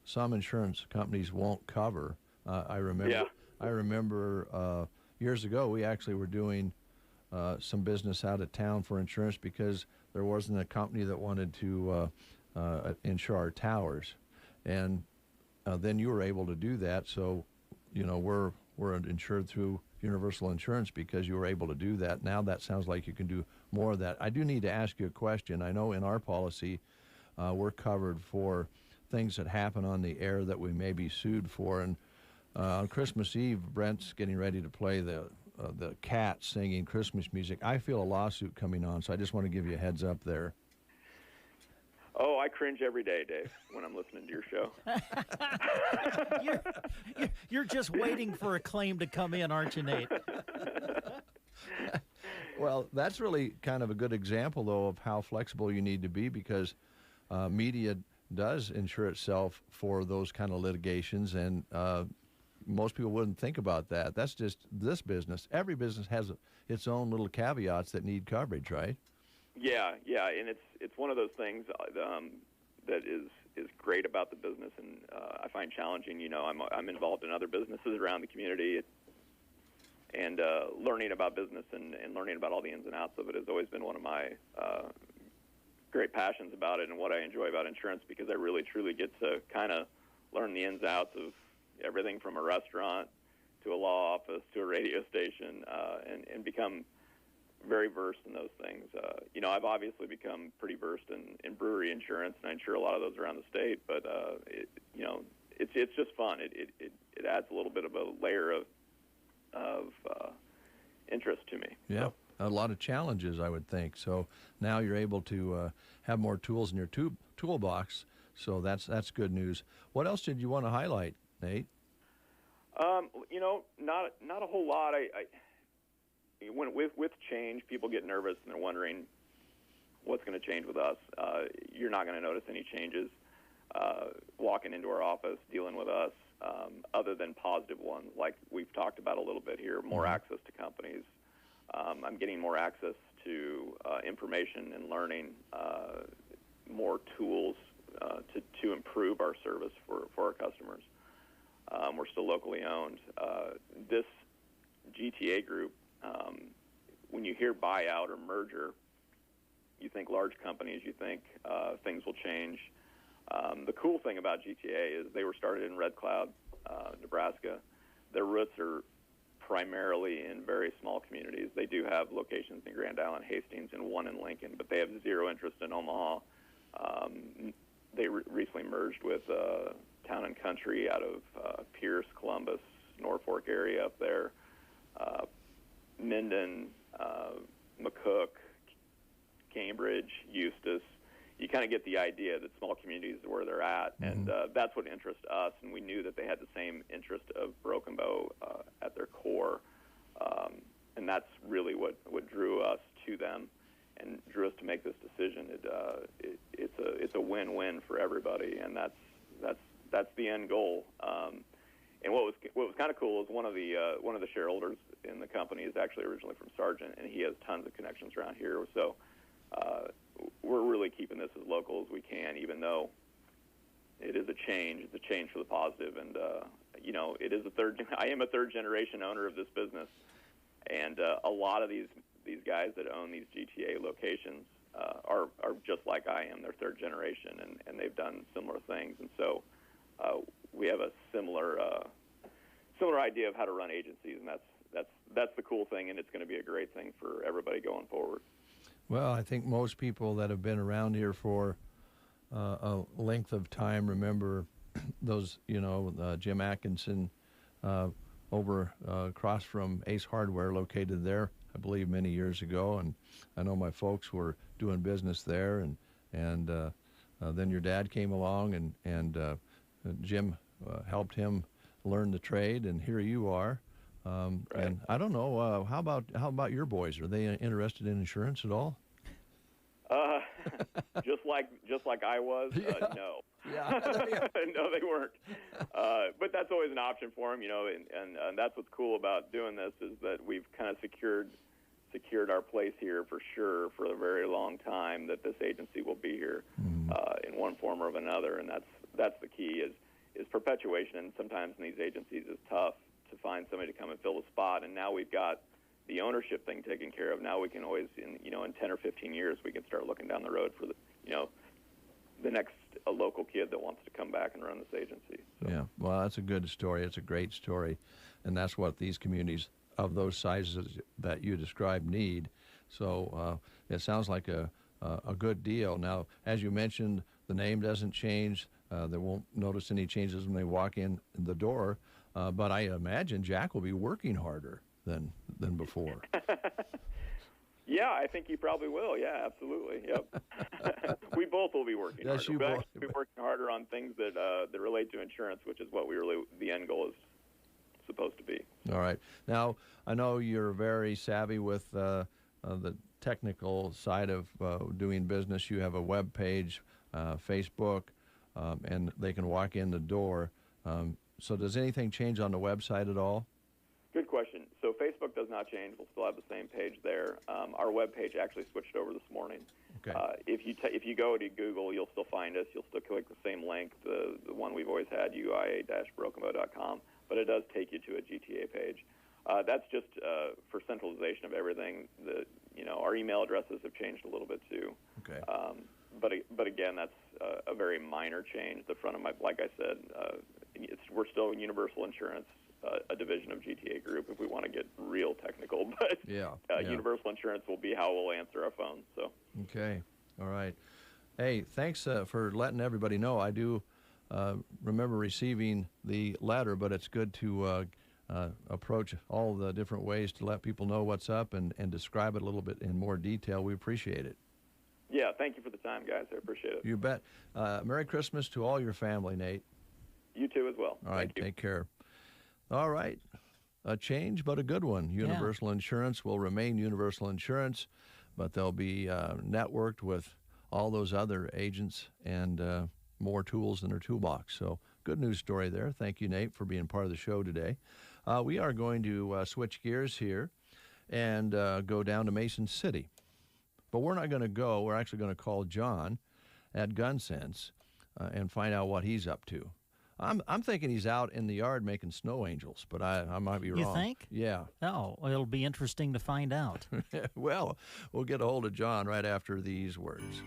some insurance companies won't cover. I remember years ago we actually were doing some business out of town for insurance because there wasn't a company that wanted to insure our towers, and then you were able to do that. So, we're insured through Universal Insurance because you were able to do that. Now that sounds like you can do more of that. I do need to ask you a question. I know in our policy we're covered for things that happen on the air that we may be sued for. And on Christmas Eve, Brent's getting ready to play the Cats singing Christmas music. I feel a lawsuit coming on, so I just want to give you a heads up there.
Oh, I cringe every day, Dave, when I'm listening to your show.
You're just waiting for a claim to come in, aren't you, Nate?
Well, that's really kind of a good example, though, of how flexible you need to be, because media does insure itself for those kind of litigations, and most people wouldn't think about that. That's just this business. Every business has its own little caveats that need coverage, right?
Yeah, and it's one of those things that is great about the business, and I find challenging. I'm involved in other businesses around the community, and learning about business and learning about all the ins and outs of it has always been one of my great passions about it, and what I enjoy about insurance, because I really truly get to kind of learn the ins and outs of everything from a restaurant to a law office to a radio station, and become very versed in those things. I've obviously become pretty versed in brewery insurance, and I insure a lot of those around the state. But it's just fun. It adds a little bit of a layer of interest to me.
Yeah, a lot of challenges, I would think. So now you're able to have more tools in your toolbox. So that's good news. What else did you want to highlight, Nate? Not a whole lot. With change, people get nervous and they're wondering what's going to change with us. You're not going to notice any changes walking into our office, dealing with us, other than positive ones, like we've talked about a little bit here, more access to companies. I'm getting more access to information and learning, more tools to improve our service for our customers. We're still locally owned. This GTA group, when you hear buyout or merger, you think large companies, you think things will change. The cool thing about GTA is they were started in Red Cloud, Nebraska. Their roots are primarily in very small communities. They do have locations in Grand Island, Hastings, and one in Lincoln, but they have zero interest in Omaha. They recently merged with Town and Country out of Pierce, Columbus, Norfolk area up there. Minden, McCook, Cambridge, Eustis. You kind of get the idea that small communities are where they're at, and that's what interests us, and we knew that they had the same interest of Broken Bow at their core, and that's really what drew us to them and drew us to make this decision. It's a win-win for everybody, and that's the end goal. And what was kind of cool is one of the shareholders in the company is actually originally from Sargent, and he has tons of connections around here. So we're really keeping this as local as we can, even though it is a change. It's a change for the positive, and it is I am a third generation owner of this business, and a lot of these guys that own these GTA locations are just like I am. They're third generation, and they've done similar things, and so we have a similar idea of how to run agencies, and that's the cool thing, and it's going to be a great thing for everybody going forward. Well, I think most people that have been around here for a length of time remember those, Jim Atkinson over across from Ace Hardware, located there, I believe, many years ago. And I know my folks were doing business there, and then your dad came along, and Jim helped him learn the trade, and here you are. Right. And I don't know, how about your boys? Are they interested in insurance at all?
Just like I was, no.
Yeah.
No, they weren't. But that's always an option for them, and that's what's cool about doing this, is that we've kind of secured our place here for sure for a very long time, that this agency will be here in one form or another, and that's the key is perpetuation. And sometimes in these agencies it's tough to find somebody to come and fill the spot, and now we've got the ownership thing taken care of. Now we can always, in 10 or 15 years, we can start looking down the road for the next local kid that wants to come back and run this agency. So.
Yeah, well, that's a good story. It's a great story, and that's what these communities of those sizes that you described need. So it sounds like a good deal. Now, as you mentioned, the name doesn't change. They won't notice any changes when they walk in the door. But I imagine Jack will be working harder than before.
Yeah, I think he probably will. Yeah, absolutely. Yep. We both will be working harder.
You both.
We'll be working harder on things that relate to insurance, which is what the end goal is supposed to be.
All right. Now, I know you're very savvy with the technical side of doing business. You have a web page, Facebook, and they can walk in the door. So does anything change on the website at all?
Good question. So Facebook does not change. We'll still have the same page there. Our web page actually switched over this morning.
Okay.
If you go to Google, you'll still find us. You'll still click the same link, the one we've always had, uia-brokenbow.com, but it does take you to a GTA page. That's just for centralization of everything. Our email addresses have changed a little bit too.
Okay.
But again, that's a very minor change. The front of like I said, we're still Universal Insurance, a division of GTA Group, if we want to get real technical. But Universal Insurance will be how we'll answer our phones. So.
Okay. All right. Hey, thanks for letting everybody know. I do remember receiving the letter, but it's good to approach all the different ways to let people know what's up and describe it a little bit in more detail. We appreciate it.
Yeah, thank you for the time, guys. I appreciate it.
You bet. Merry Christmas to all your family, Nate.
You too as well.
All right, take care. All right. A change, but a good one. Universal Insurance will remain Universal Insurance, but they'll be networked with all those other agents and more tools in their toolbox. So good news story there. Thank you, Nate, for being part of the show today. We are going to switch gears here and go down to Mason City. But we're not going to go. We're actually going to call John at GunSense and find out what he's up to. I'm thinking he's out in the yard making snow angels, but I might be wrong.
You think?
Yeah.
Oh, it'll be interesting to find out.
Well, we'll get a hold of John right after these words.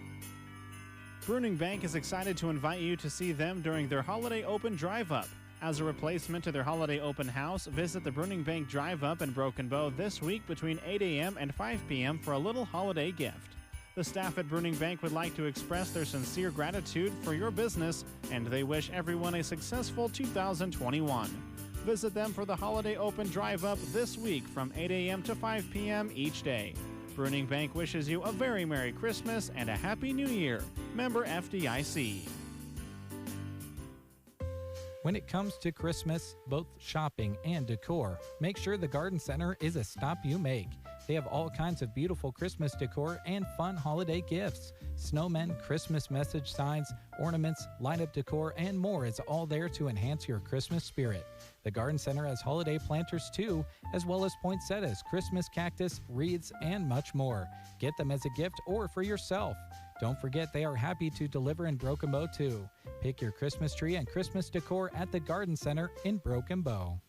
Bruning Bank is excited to invite you to see them during their Holiday Open Drive-Up. As a replacement to their Holiday Open House, visit the Bruning Bank Drive-Up in Broken Bow this week between 8 a.m. and 5 p.m. for a little holiday gift. The staff at Bruning Bank would like to express their sincere gratitude for your business, and they wish everyone a successful 2021. Visit them for the Holiday Open Drive-Up this week from 8 a.m. to 5 p.m. each day. Bruning Bank wishes you a very Merry Christmas and a Happy New Year. Member FDIC.
When it comes to Christmas, both shopping and decor, make sure the Garden Center is a stop you make. They have all kinds of beautiful Christmas decor and fun holiday gifts. Snowmen, Christmas message signs, ornaments, light-up decor, and more is all there to enhance your Christmas spirit. The Garden Center has holiday planters too, as well as poinsettias, Christmas cactus, wreaths, and much more. Get them as a gift or for yourself. Don't forget they are happy to deliver in Broken Bow too. Pick your Christmas tree and Christmas decor at the Garden Center in Broken Bow.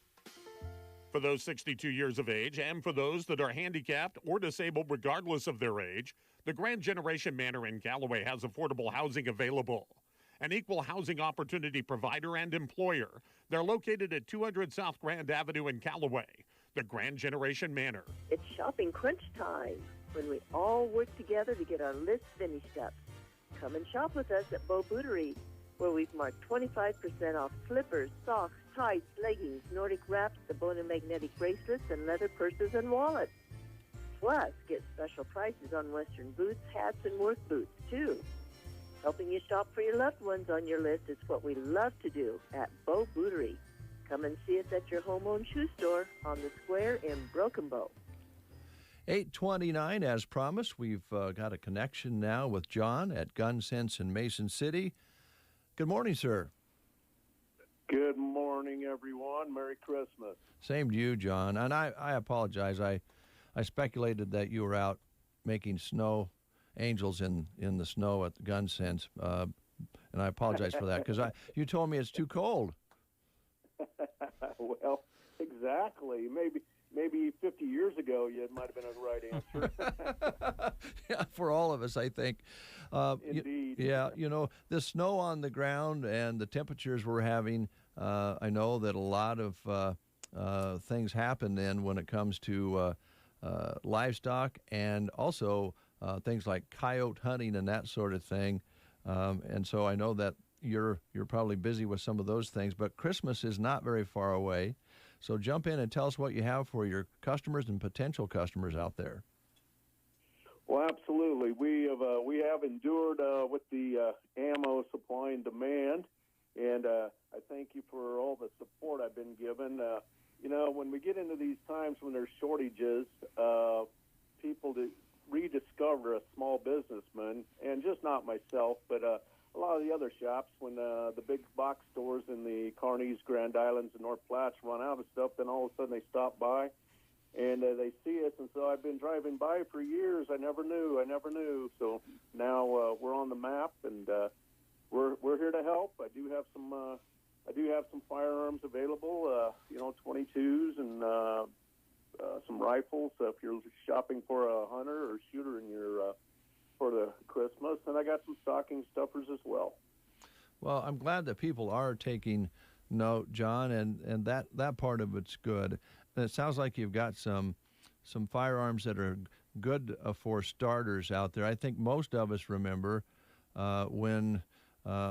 For those 62 years of age and for those that are handicapped or disabled regardless of their age, the Grand Generation Manor in Galloway has affordable housing available. An equal housing opportunity provider and employer. They're located at 200 South Grand Avenue in Galloway. The Grand Generation Manor.
It's shopping crunch time when we all work together to get our list finished up. Come and shop with us at Bow Bootery, where we've marked 25% off slippers, socks, tights, leggings, Nordic wraps, the bone and magnetic bracelets, and leather purses and wallets. Plus, get special prices on Western boots, hats, and work boots, too. Helping you shop for your loved ones on your list is what we love to do at Bow Bootery. Come and see us at your home-owned shoe store on the square in Broken Bow.
8:29, as promised, we've got a connection now with John at GunSense in Mason City. Good morning, sir.
Good morning, everyone. Merry Christmas.
Same to you, John. And I apologize. I speculated that you were out making snow angels in the snow at the GunSense, and I apologize for that because you told me it's too cold.
Well, exactly. Maybe 50 years ago, it might have been a right answer.
Yeah, for all of us, I think.
Indeed.
The snow on the ground and the temperatures we're having, I know that a lot of things happen then when it comes to livestock and also things like coyote hunting and that sort of thing. And so I know that you're probably busy with some of those things, but Christmas is not very far away. So jump in and tell us what you have for your customers and potential customers out there.
Well, absolutely. We have endured with the ammo supply and demand, and I thank you for all the support I've been given. When we get into these times when there's shortages, people rediscover a small businessman, and just not myself, but a lot of the other shops, when the big box stores in the Kearneys, Grand Islands, and North Platts run out of stuff, then all of a sudden they stop by and they see us. And so I've been driving by for years. I never knew. So now we're on the map, and we're here to help. I do have some firearms available, 22s and some rifles. So if you're shopping for a hunter or shooter in your for the Christmas, and I got some stocking stuffers as well.
Well, I'm glad that people are taking note, John, and that part of it's good. And it sounds like you've got some firearms that are good for starters out there. I think most of us remember when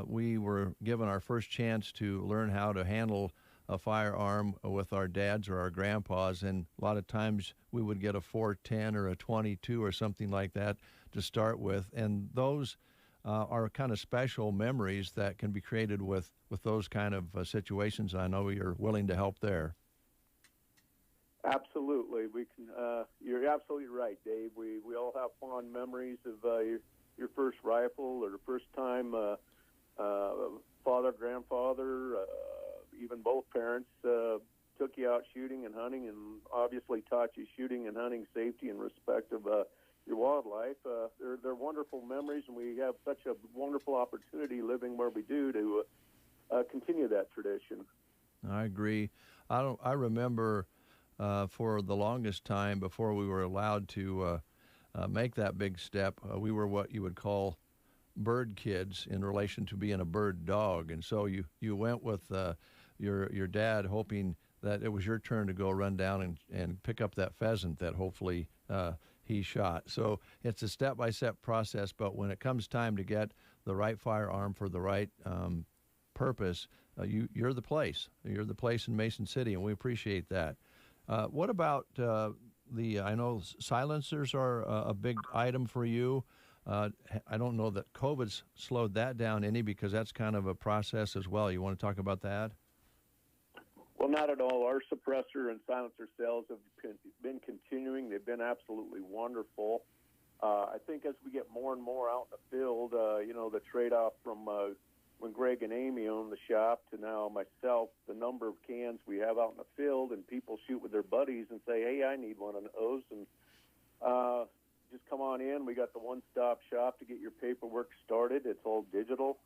we were given our first chance to learn how to handle a firearm with our dads or our grandpas, and a lot of times we would get a 410 or a 22 or something like that to start with, and those are kind of special memories that can be created with those kind of situations. I know you're willing to help there.
Absolutely, we can. You're absolutely right, Dave. We all have fond memories of your first rifle or the first time father, grandfather, even both parents took you out shooting and hunting, and obviously taught you shooting and hunting safety and respect of your wildlife. They're wonderful memories, and we have such a wonderful opportunity living where we do to continue that tradition.
I agree. I remember for the longest time before we were allowed to make that big step, we were what you would call bird kids in relation to being a bird dog, and so you went with your dad hoping that it was your turn to go run down and pick up that pheasant that hopefully he shot. So it's a step-by-step process, but when it comes time to get the right firearm for the right purpose, you're the place. You're the place in Mason City, and we appreciate that. What about I know silencers are a big item for you. I don't know that COVID's slowed that down any, because that's kind of a process as well. You want to talk about that?
Well, not at all. Our suppressor and silencer sales have been continuing. They've been absolutely wonderful. I think as we get more and more out in the field, the trade-off from when Greg and Amy owned the shop to now myself, the number of cans we have out in the field, and people shoot with their buddies and say, hey, I need one of those. And just come on in. We got the one-stop shop to get your paperwork started. It's all digital.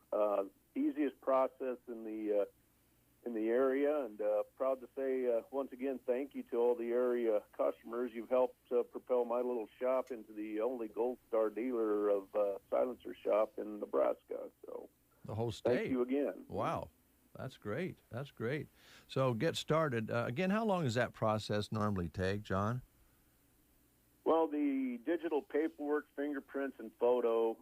Easiest process in the area, and proud to say once again thank you to all the area customers. You've helped propel my little shop into the only Gold Star dealer of silencer shop in Nebraska. So
the whole state.
Thank you again.
Wow, that's great. That's great. So get started again. How long does that process normally take, John?
Well, the digital paperwork, fingerprints, and photo,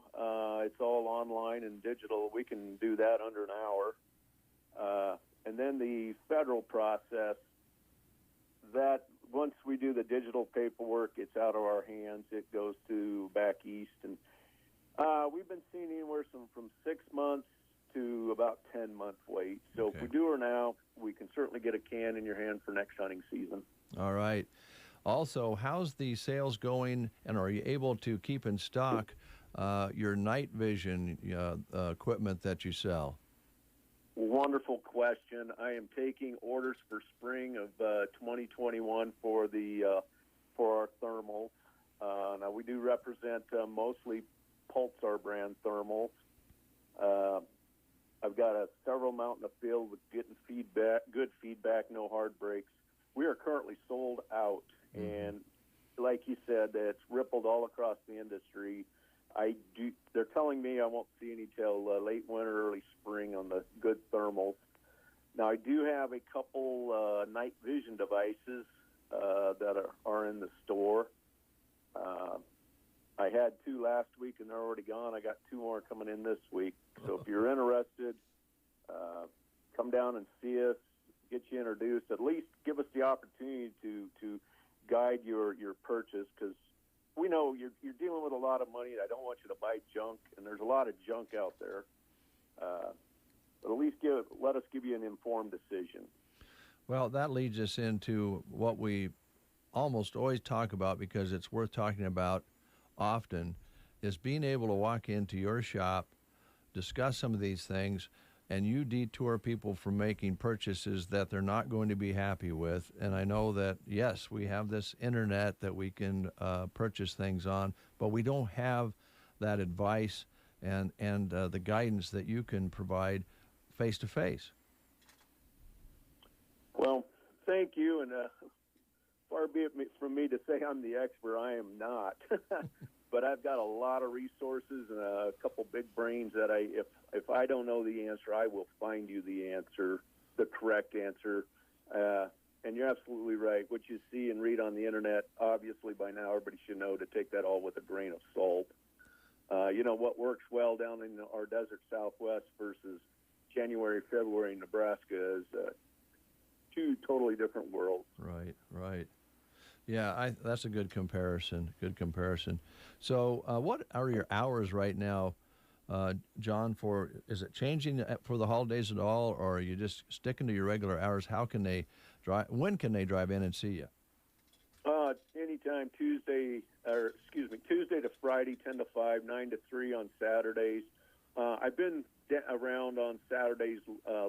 it's all online and digital. We can do that under an hour. And then the federal process, that once we do the digital paperwork, it's out of our hands. It goes to back east. And we've been seeing anywhere from 6 months to about 10-month wait. So if we do her now, we can certainly get a can in your hand for next hunting season.
All right. Also, how's the sales going, and are you able to keep in stock your night vision equipment that you sell?
Wonderful question. I am taking orders for spring of 2021 for our thermals. Now we do represent mostly Pulsar brand thermals. I've got several out in the field with getting good feedback, no hard breaks. We are currently sold out, and like you said, it's rippled all across the industry. They're telling me I won't see any till late winter, early spring on the good thermals. Now, I do have a couple night vision devices that are in the store. I had 2 last week, and they're already gone. I got 2 more coming in this week. So if you're interested, come down and see us, get you introduced. At least give us the opportunity to guide your purchase, because we know you're dealing with a lot of money. I don't want you to buy junk, and there's a lot of junk out there. But at least let us give you an informed decision.
Well, that leads us into what we almost always talk about, because it's worth talking about often, is being able to walk into your shop, discuss some of these things, and you detour people from making purchases that they're not going to be happy with. And I know that, yes, we have this internet that we can purchase things on, but we don't have that advice and the guidance that you can provide face-to-face.
Well, thank you, and far be it from me to say I'm the expert. I am not. But I've got a lot of resources and a couple big brains that if I don't know the answer, I will find you the answer, the correct answer. And you're absolutely right. What you see and read on the internet, obviously by now everybody should know to take that all with a grain of salt. You know, what works well down in our desert Southwest versus January, February in Nebraska is two totally different worlds.
Right, right. Yeah, that's a good comparison. Good comparison. So, what are your hours right now, John? Is it changing for the holidays at all, or are you just sticking to your regular hours? How can they drive? When can they drive in and see you?
Anytime Tuesday to Friday, 10 to 5, 9 to 3 on Saturdays. I've been around on Saturdays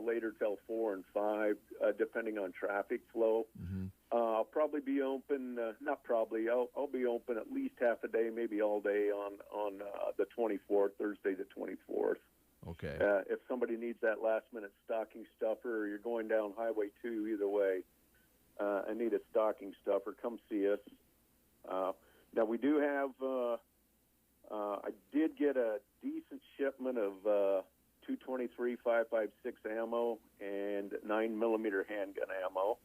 later till 4 and 5, depending on traffic flow.
Mm-hmm.
I'll probably be open, I'll be open at least half a day, maybe all day on the 24th, Thursday the 24th.
Okay.
If somebody needs that last-minute stocking stuffer, or you're going down Highway 2, either way, and need a stocking stuffer, come see us. Now, we do have, I did get a decent shipment of 223 5.56 ammo and 9mm handgun ammo.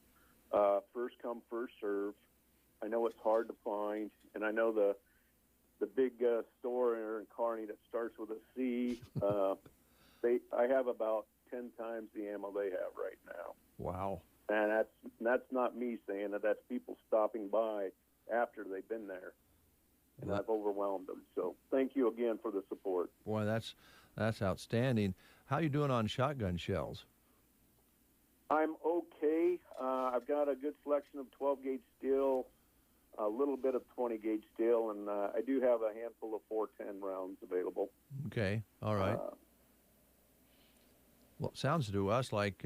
First come, first serve. I know it's hard to find, and I know the big store in Kearney that starts with a C, I have about 10 times the ammo they have right now.
Wow.
And that's not me saying that. That's people stopping by after they've been there, and I've overwhelmed them. So thank you again for the support.
Boy, that's outstanding. How you doing on shotgun shells?
I'm okay. I've got a good selection of 12-gauge steel, a little bit of 20-gauge steel, and I do have a handful of 410 rounds available.
Okay, all right. Well, it sounds to us like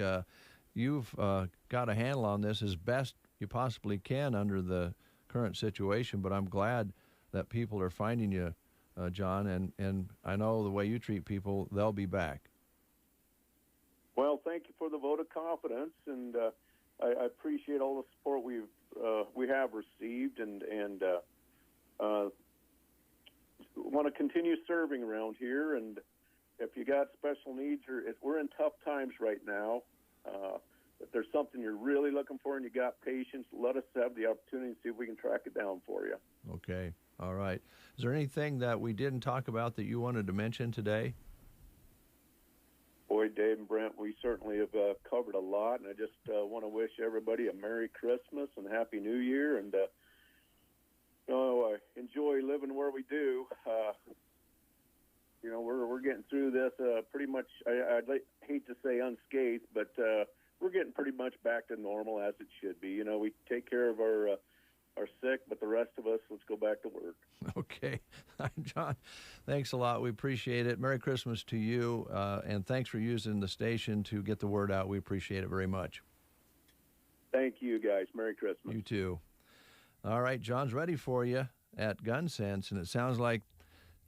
you've got a handle on this as best you possibly can under the current situation, but I'm glad that people are finding you, John, and I know the way you treat people, they'll be back.
Well, thank you for the vote of confidence, and I appreciate all the support we have received, and want to continue serving around here. And if you got special needs, or if we're in tough times right now, if there's something you're really looking for and you got patience, let us have the opportunity to see if we can track it down for you.
Okay, all right. Is there anything that we didn't talk about that you wanted to mention today?
Boy, Dave and Brent, we certainly have covered a lot, and I just want to wish everybody a Merry Christmas and Happy New Year, and I enjoy living where we do. We're getting through this pretty much, I'd hate to say unscathed, but we're getting pretty much back to normal as it should be. We take care of our sick, but the rest of us, let's go back to work.
Okay. John, thanks a lot. We appreciate it. Merry Christmas to you, and thanks for using the station to get the word out. We appreciate it very much.
Thank you, guys. Merry Christmas.
You too. All right, John's ready for you at Gun Sense, and it sounds like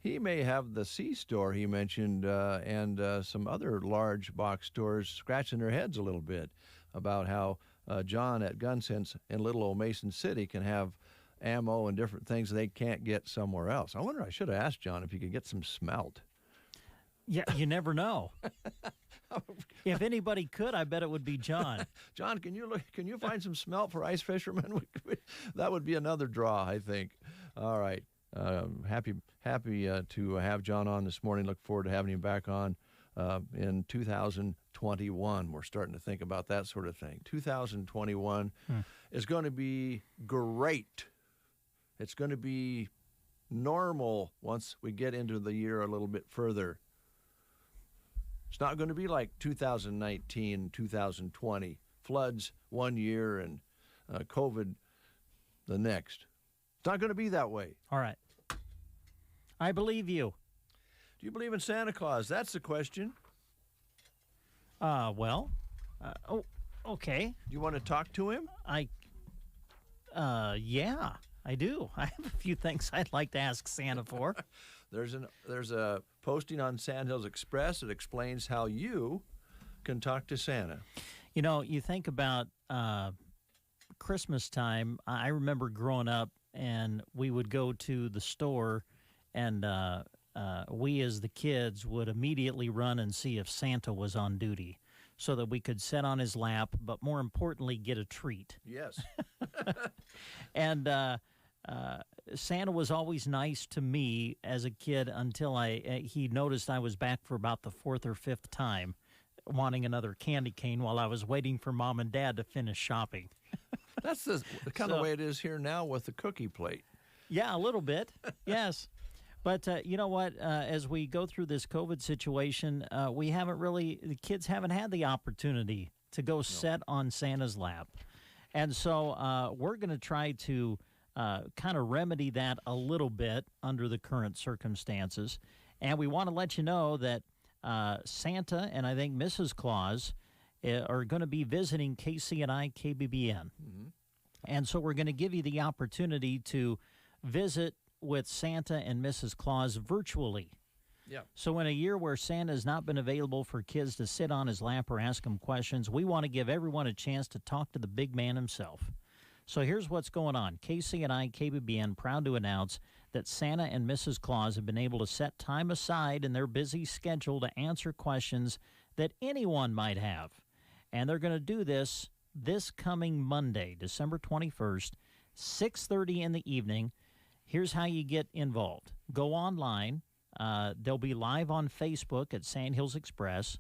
he may have the C-store he mentioned and some other large box stores scratching their heads a little bit about how John at Gun Sense in little old Mason City can have ammo and different things they can't get somewhere else. I should have asked John if you could get some smelt.
Yeah, you never know. If anybody could, I bet it would be John.
John, can you find some smelt for ice fishermen? That would be another draw, I think. All right. Happy to have John on this morning. Look forward to having him back on in 2021. We're starting to think about that sort of thing. 2021 is going to be great. It's going to be normal once we get into the year a little bit further. It's not going to be like 2019, 2020. Floods one year and COVID the next. It's not going to be that way.
All right. I believe you.
Do you believe in Santa Claus? That's the question.
Okay.
You want to talk to him?
Yeah, I do. I have a few things I'd like to ask Santa for.
There's a posting on Sandhills Express that explains how you can talk to Santa.
You know, you think about Christmas time. I remember growing up, and we would go to the store, and we as the kids would immediately run and see if Santa was on duty so that we could sit on his lap, but more importantly, get a treat.
Yes.
And Santa was always nice to me as a kid until he noticed I was back for about the fourth or fifth time wanting another candy cane while I was waiting for Mom and Dad to finish shopping.
That's the kind of way it is here now with the cookie plate.
Yeah, a little bit, yes. But you know what? As we go through this COVID situation, the kids haven't had the opportunity to go sit on Santa's lap. And so we're going to try to kind of remedy that a little bit under the current circumstances. And we want to let you know that Santa and I think Mrs. Claus are going to be visiting KCNI KBBN.
Mm-hmm.
And so we're going to give you the opportunity to visit with Santa and Mrs. Claus virtually.
Yeah.
So in a year where Santa has not been available for kids to sit on his lap or ask him questions, we want to give everyone a chance to talk to the big man himself. So here's what's going on. KCNI KBBN proud to announce that Santa and Mrs. Claus have been able to set time aside in their busy schedule to answer questions that anyone might have. And they're going to do this coming Monday, December 21st, 6:30 in the evening. Here's how you get involved. Go online. They'll be live on Facebook at Sandhills Express,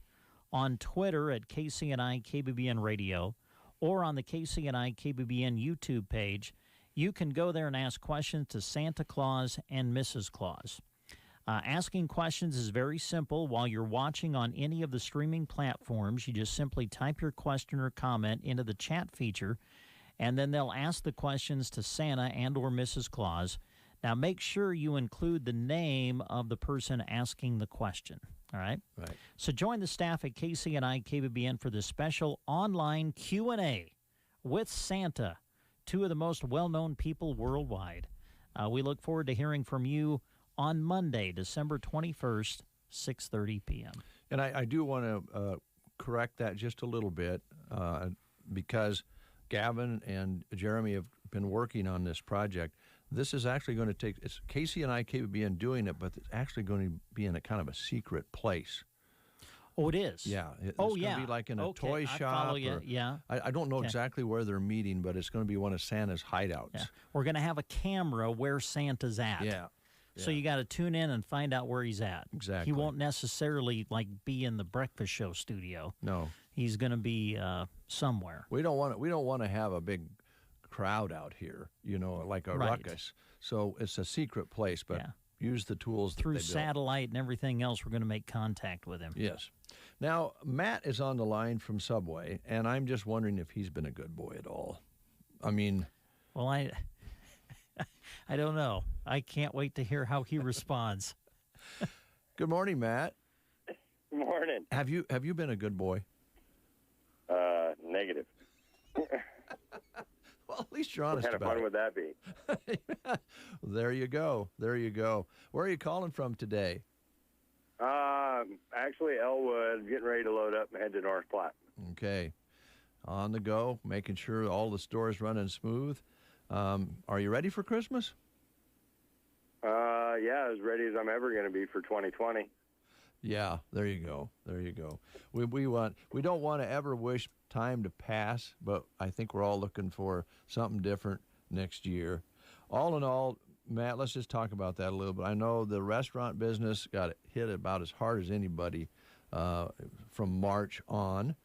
on Twitter at KCNI KBBN Radio, or on the KCNI KBBN YouTube page. You can go there and ask questions to Santa Claus and Mrs. Claus. Asking questions is very simple. While you're watching on any of the streaming platforms, you just simply type your question or comment into the chat feature, and then they'll ask the questions to Santa and or Mrs. Claus. Now, make sure you include the name of the person asking the question, all right?
Right.
So join the staff at KCNI KBBN for this special online Q&A with Santa, two of the most well-known people worldwide. We look forward to hearing from you on Monday, December 21st, 6:30 p.m.
And I do want to correct that just a little bit because Gavin and Jeremy have been working on this project. This is actually going to take, it's KCNI KBBN doing it, but it's actually going to be in a kind of a secret place.
Oh, it is?
Yeah. It's
going
to be like in a toy shop.
Follow you. Yeah.
I don't know exactly where they're meeting, but it's going to be one of Santa's hideouts.
Yeah. We're going to have a camera where Santa's at.
Yeah.
So you got to tune in and find out where he's at.
Exactly.
He won't necessarily be in the breakfast show studio.
No.
He's going to be somewhere.
We don't want to have a big crowd out here, like a ruckus. So it's a secret place, but use the tools
through satellite and everything else. We're going to make contact with him.
Yes. Now Matt is on the line from Subway, and I'm just wondering if he's been a good boy at all. I mean,
well, I don't know. I can't wait to hear how he responds.
Good morning, Matt.
Good morning.
Have you been a good boy?
Negative.
Well, at least you're honest about it.
What kind of fun would that be?
Well, there you go. There you go. Where are you calling from today?
Actually, Elwood, getting ready to load up and head to North Platte.
Okay. On the go, making sure all the stores running smooth. Are you ready for Christmas?
Yeah, as ready as I'm ever going to be for 2020.
Yeah, there you go. There you go. We don't want to ever wish time to pass, but I think we're all looking for something different next year. All in all, Matt, let's just talk about that a little bit. I know the restaurant business got hit about as hard as anybody from March on,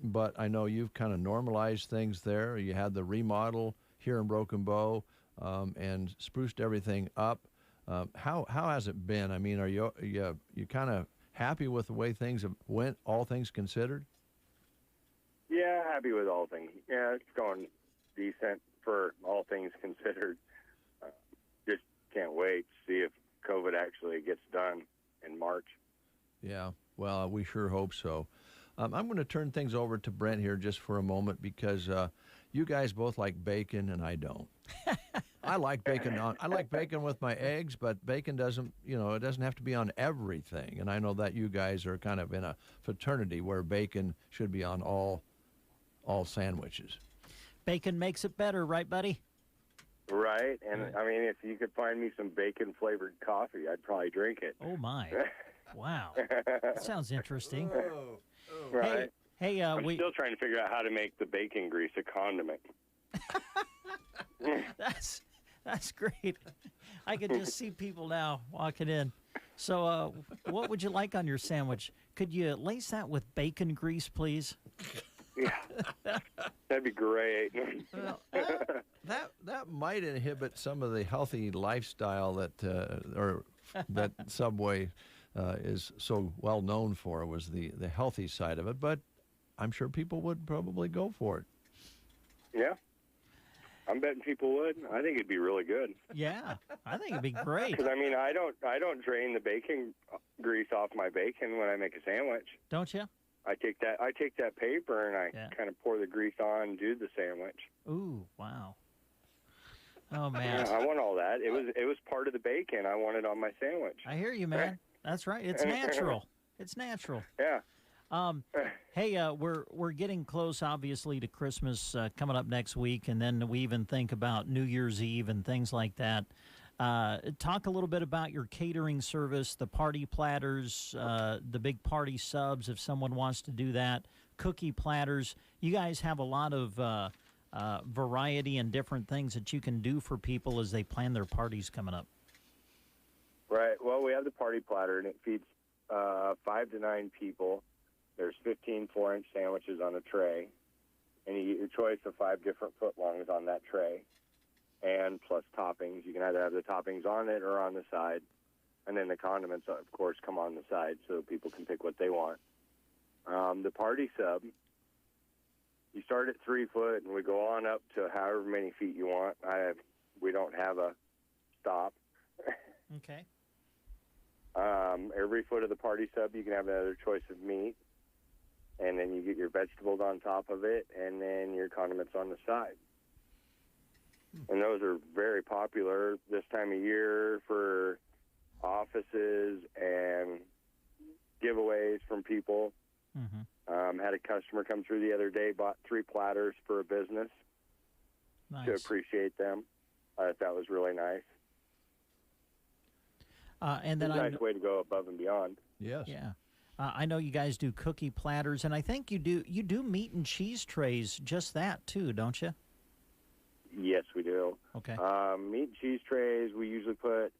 but I know you've kind of normalized things there. You had the remodel here in Broken Bow and spruced everything up. How has it been? I mean, are you kind of happy with the way things have went, all things considered?
Yeah, happy with all things. Yeah, it's going decent for all things considered. Just can't wait to see if COVID actually gets done March.
Yeah, well, we sure hope so. I'm going to turn things over to Brent here just for a moment because you guys both like bacon and I don't. I like bacon. I like bacon with my eggs, but bacon doesn't, it doesn't have to be on everything. And I know that you guys are kind of in a fraternity where bacon should be on all sandwiches.
Bacon makes it better, right, buddy?
Right, and I mean, if you could find me some bacon-flavored coffee, I'd probably drink it.
Oh, my. Wow. That sounds interesting.
Right.
Hey,
I'm still trying to figure out how to make the bacon grease a condiment.
That's great. I can just see people now walking in. So what would you like on your sandwich? Could you lace that with bacon grease, please?
Yeah, that'd be great.
Well, that might inhibit some of the healthy lifestyle that Subway is so well known for, was the healthy side of it. But I'm sure people would probably go for it.
Yeah, I'm betting people would. I think it'd be really good.
Yeah, I think it'd be great.
Because I mean, I don't drain the bacon grease off my bacon when I make a sandwich.
Don't you?
I take that paper and I kind of pour the grease on and do the sandwich.
Ooh, wow. Oh man,
yeah, I want all that. It was part of the bacon. I want it on my sandwich.
I hear you, man. That's right. It's natural. It's natural.
Yeah.
Hey, we're getting close, obviously, to Christmas coming up next week, and then we even think about New Year's Eve and things like that. Talk a little bit about your catering service, the party platters, the big party subs, if someone wants to do that, cookie platters. You guys have a lot of variety and different things that you can do for people as they plan their parties coming up.
Right. Well, we have the party platter, and it feeds 5 to 9 people. There's 15 4-inch sandwiches on a tray, and you get your choice of 5 different footlongs on that tray, and plus toppings. You can either have the toppings on it or on the side, and then the condiments, of course, come on the side so people can pick what they want. The party sub, you start at 3 foot, and we go on up to however many feet you want. We don't have a stop.
Okay.
Every foot of the party sub, you can have another choice of meat, and then you get your vegetables on top of it, and then your condiments on the side. And those are very popular this time of year for offices and giveaways from people.
Mm-hmm.
Had a customer come through the other day, bought 3 platters for a business to appreciate them. That was really nice.
And then
it's a nice way to go above and beyond.
Yes.
Yeah. I know you guys do cookie platters, and I think you do meat and cheese trays, just that too, don't you?
Yes, we do.
Okay.
Meat and cheese trays, we usually put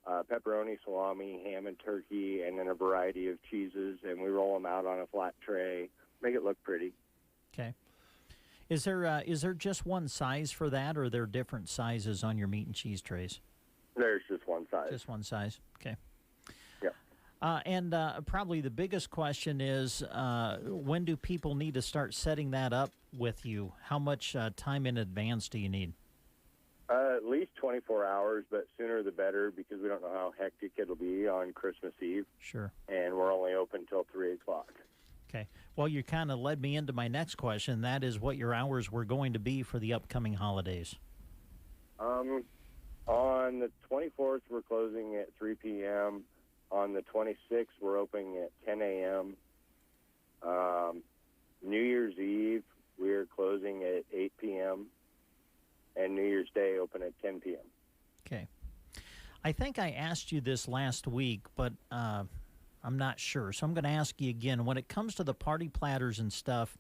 pepperoni, salami, ham, and turkey, and then a variety of cheeses, and we roll them out on a flat tray, make it look pretty.
Okay. Is there just one size for that, or are there different sizes on your meat and cheese trays?
There's just one size.
Just one size. Okay.
Yeah.
And probably the biggest question is, when do people need to start setting that up with you? How much time in advance do you need?
At least 24 hours, but sooner the better, because we don't know how hectic it'll be on Christmas Eve.
Sure.
And we're only open until 3 o'clock.
Okay. Well, you kind of led me into my next question. That is what your hours were going to be for the upcoming holidays.
On the 24th, we're closing at 3 p.m. On the 26th, we're opening at 10 a.m. New Year's Eve, we're closing at 8 p.m. And New Year's Day, open at 10 p.m.
Okay. I think I asked you this last week, but I'm not sure. So I'm going to ask you again. When it comes to the party platters and stuff,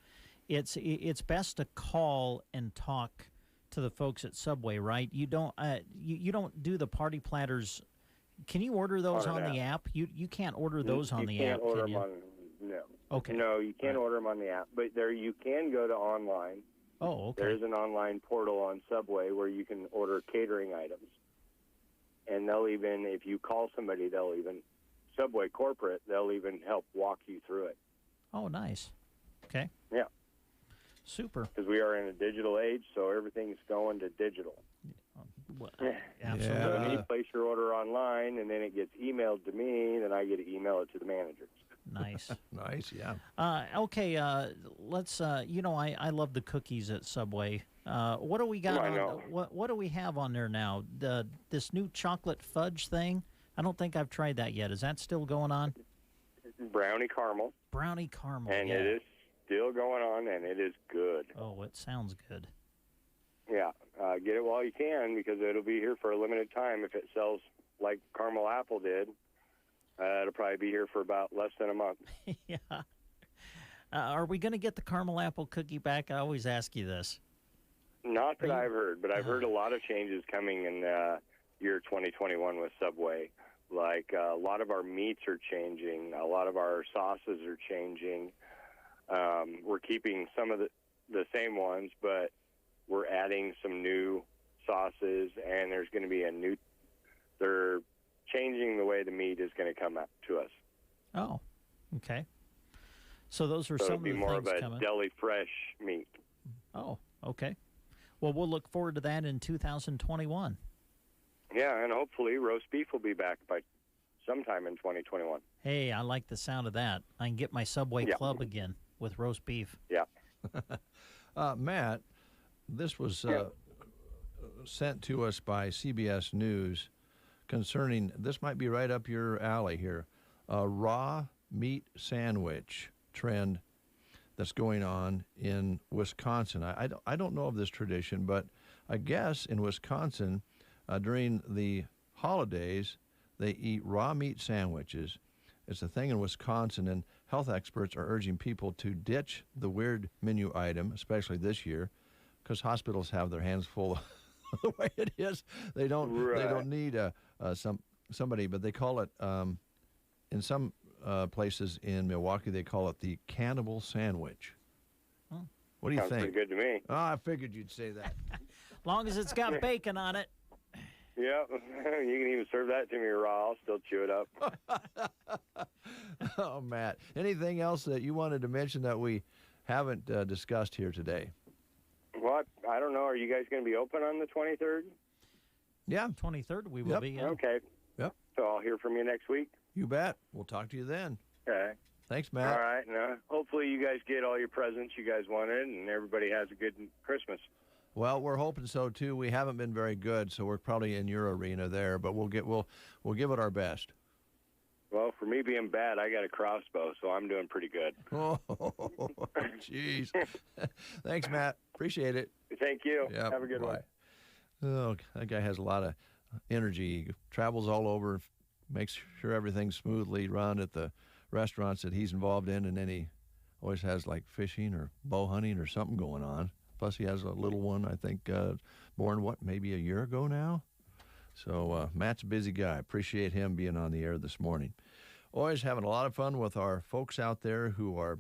it's best to call and talk to the folks at Subway, right? You don't you don't do the party platters. Can you order those on the app? You can't order those on the app,
order
can you?
them on, no.
Okay.
No, you can't order them on the app, but you can go to online.
Oh, okay.
There's an online portal on Subway where you can order catering items. And they'll even, if you call somebody, Subway corporate, they'll even help walk you through it.
Oh, nice. Okay.
Yeah.
Super.
Because we are in a digital age, so everything's going to digital.
Absolutely.
So then you place your order online, and then it gets emailed to me, then I get to email it to the manager.
Nice.
Nice, yeah.
Okay, let's, I love the cookies at Subway. What do we got
I
on,
know.
what do we have on there now? This new chocolate fudge thing? I don't think I've tried that yet. Is that still going on?
Brownie caramel.
Brownie caramel,
And
yeah.
it is still going on, and it is good.
Oh, it sounds good.
Yeah, get it while you can, because it'll be here for a limited time. If it sells like caramel apple did, it'll probably be here for about less than a month.
Yeah. Are we going to get the caramel apple cookie back? I always ask you this.
Not that I've heard, but I've heard a lot of changes coming in year 2021 with Subway. Like a lot of our meats are changing, a lot of our sauces are changing. We're keeping some of the same ones, but we're adding some new sauces, and there's going to be they're changing the way the meat is going to come up to us.
Oh, okay. So those are
So
some
it'll
of
be
the
more
things
of a
coming.
deli fresh meat.
Oh, okay. Well, we'll look forward to that in 2021.
Yeah, and hopefully roast beef will be back by sometime in 2021.
Hey, I like the sound of that. I can get my Subway club again with roast beef.
Yeah.
Matt, this was sent to us by CBS News concerning, this might be right up your alley here, a raw meat sandwich trend that's going on in Wisconsin. I don't know of this tradition, but I guess in Wisconsin, during the holidays, they eat raw meat sandwiches. It's a thing in Wisconsin, and health experts are urging people to ditch the weird menu item, especially this year, because hospitals have their hands full of the way it is. They don't need somebody, but they call it in some places in Milwaukee, they call it the cannibal sandwich.
Oh.
What do you
Sounds
think?
pretty good to me.
Oh, I figured you'd say that.
Long as it's got bacon on it.
Yeah, you can even serve that to me raw. I'll still chew it up.
Oh, Matt. Anything else that you wanted to mention that we haven't discussed here today?
What? I don't know. Are you guys going to be open on the 23rd?
Yeah.
23rd we will be. Yeah.
Okay.
Yep.
So I'll hear from you next week.
You bet. We'll talk to you then.
Okay.
Thanks, Matt.
All right. Now, hopefully you guys get all your presents you guys wanted, and everybody has a good Christmas.
Well, we're hoping so too. We haven't been very good, so we're probably in your arena there, but we'll give it our best.
Well, for me being bad, I got a crossbow, so I'm doing pretty good.
Oh, jeez. Thanks, Matt. Appreciate it.
Thank you.
Yep.
Have a good one.
Oh, that guy has a lot of energy. He travels all over, makes sure everything's smoothly run at the restaurants that he's involved in, and then he always has like fishing or bow hunting or something going on. Plus, he has a little one, I think, born, maybe a year ago now? So Matt's a busy guy. Appreciate him being on the air this morning. Always having a lot of fun with our folks out there who are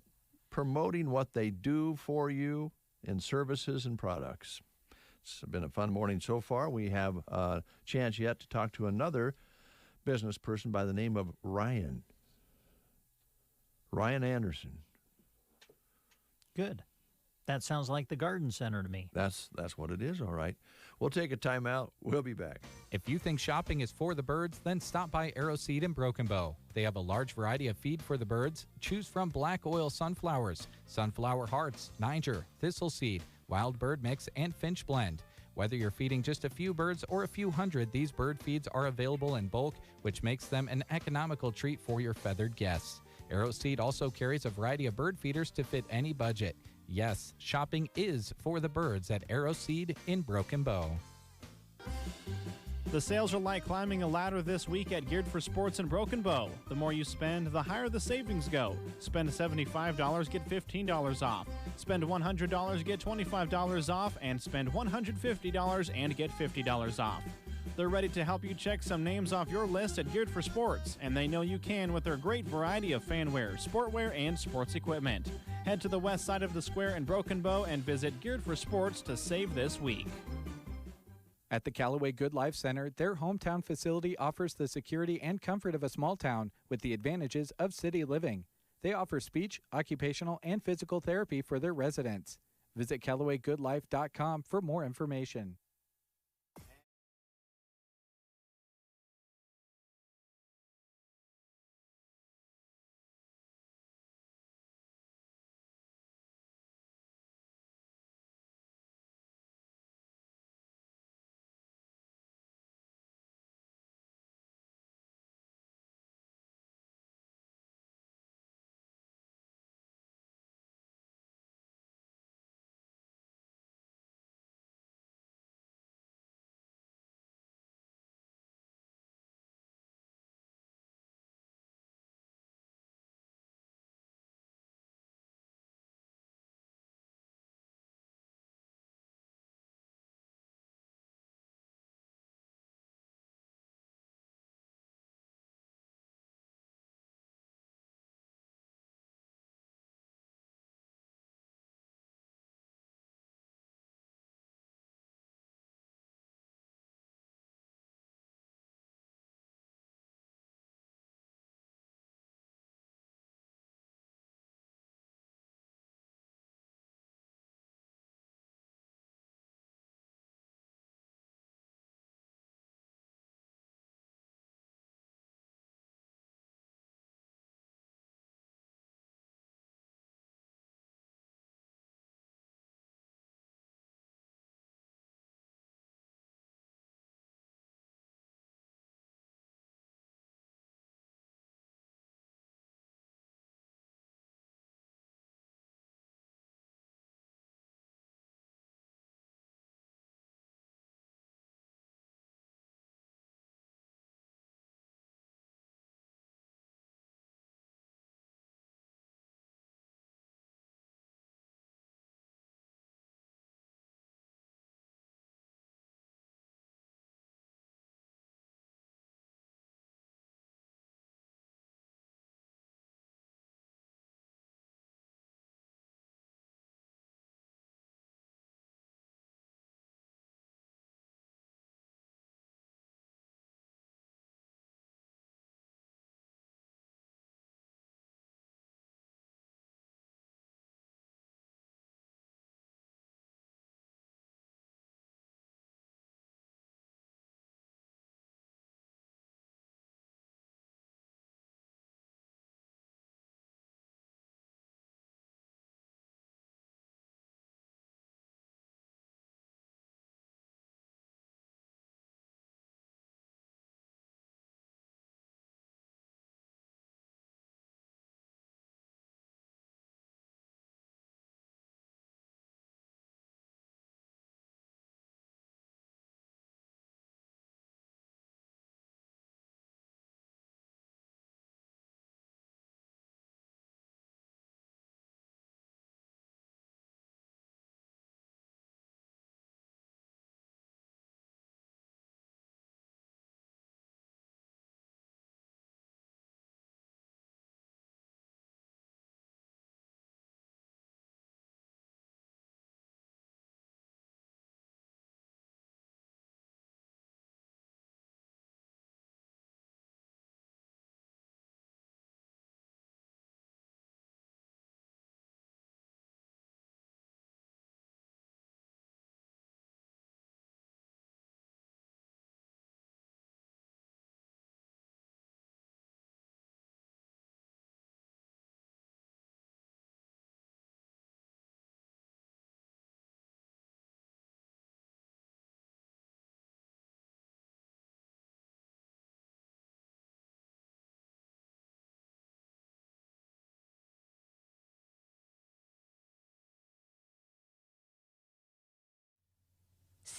promoting what they do for you in services and products. It's been a fun morning so far. We have a chance yet to talk to another business person by the name of Ryan. Ryan Anderson.
Good. That sounds like the garden center to me.
That's what it is, all right. We'll take a time out. We'll be back.
If you think shopping is for the birds, then stop by Arrow Seed in Broken Bow. They have a large variety of feed for the birds. Choose from black oil sunflowers, sunflower hearts, Niger, thistle seed, wild bird mix, and finch blend. Whether you're feeding just a few birds or a few hundred, these bird feeds are available in bulk, which makes them an economical treat for your feathered guests. Arrow Seed also carries a variety of bird feeders to fit any budget. Yes, shopping is for the birds at Arrow Seed in Broken Bow.
The sales are like climbing a ladder this week at Geared for Sports in Broken Bow. The more you spend, the higher the savings go. Spend $75, get $15 off. Spend $100, get $25 off. And spend $150 and get $50 off. They're ready to help you check some names off your list at Geared for Sports, and they know you can with their great variety of fanwear, sportwear, and sports equipment. Head to the west side of the square in Broken Bow and visit Geared for Sports to save this week.
At the Callaway Good Life Center, their hometown facility offers the security and comfort of a small town with the advantages of city living. They offer speech, occupational, and physical therapy for their residents. Visit CallawayGoodLife.com for more information.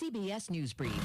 CBS News Brief.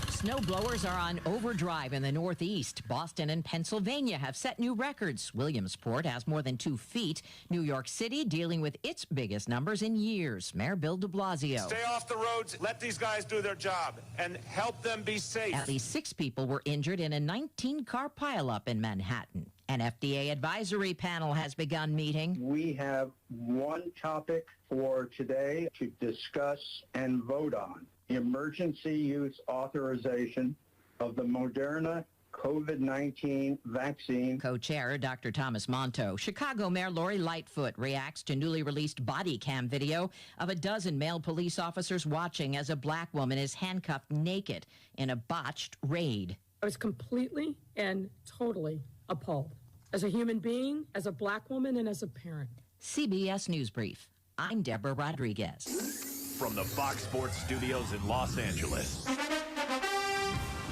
Snowblowers are on overdrive in the Northeast. Boston and Pennsylvania have set new records. Williamsport has more than 2 feet. New York City dealing with its biggest numbers in years. Mayor Bill de Blasio.
Stay off the roads. Let these guys do their job and help them be safe.
At least 6 people were injured in a 19-car pileup in Manhattan. An FDA advisory panel has begun meeting.
We have one topic for today to discuss and vote on: emergency use authorization of the Moderna COVID-19 vaccine.
Co-chair Dr. Thomas Monto. Chicago Mayor Lori Lightfoot reacts to newly released body cam video of a dozen male police officers watching as a black woman is handcuffed naked in a botched raid.
I was completely and totally appalled. As a human being, as a black woman, and as a parent.
CBS News Brief. I'm Deborah Rodriguez.
From the Fox Sports Studios in Los Angeles,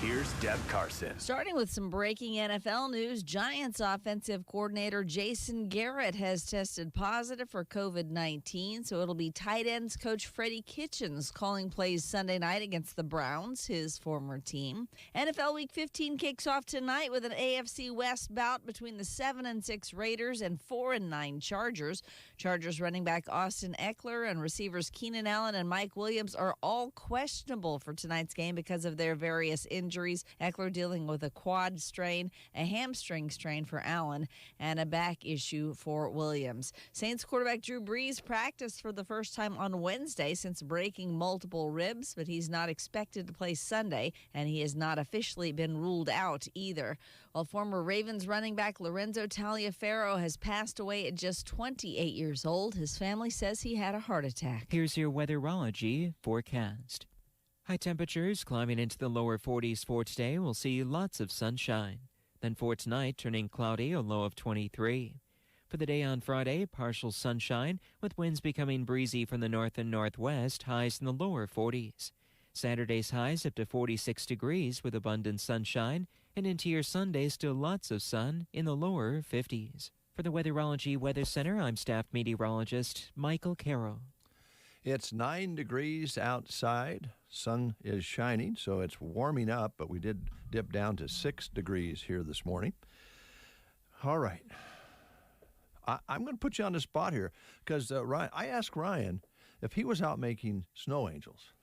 here's Deb Carson.
Starting with some breaking NFL news, Giants offensive coordinator Jason Garrett has tested positive for COVID-19, so it'll be tight ends coach Freddie Kitchens calling plays Sunday night against the Browns, his former team. NFL Week 15 kicks off tonight with an AFC West bout between the 7-6 Raiders and 4-9 Chargers. Chargers running back Austin Eckler and receivers Keenan Allen and Mike Williams are all questionable for tonight's game because of their various injuries. Eckler dealing with a quad strain, a hamstring strain for Allen, and a back issue for Williams. Saints quarterback Drew Brees practiced for the first time on Wednesday since breaking multiple ribs, but he's not expected to play Sunday, and he has not officially been ruled out either. While former Ravens running back Lorenzo Taliaferro has passed away at just 28 years old, his family says he had a heart attack.
Here's your Weatherology forecast. High temperatures climbing into the lower 40s for today. We'll see lots of sunshine. Then for tonight, turning cloudy, a low of 23. For the day on Friday, partial sunshine, with winds becoming breezy from the north and northwest, highs in the lower 40s. Saturday's highs up to 46 degrees with abundant sunshine, and into your Sunday, still lots of sun in the lower 50s. For the Weatherology Weather Center, I'm staff meteorologist Michael Carroll.
It's 9 degrees outside. Sun is shining, so it's warming up, but we did dip down to 6 degrees here this morning. All right. I'm going to put you on the spot here because I asked Ryan if he was out making snow angels.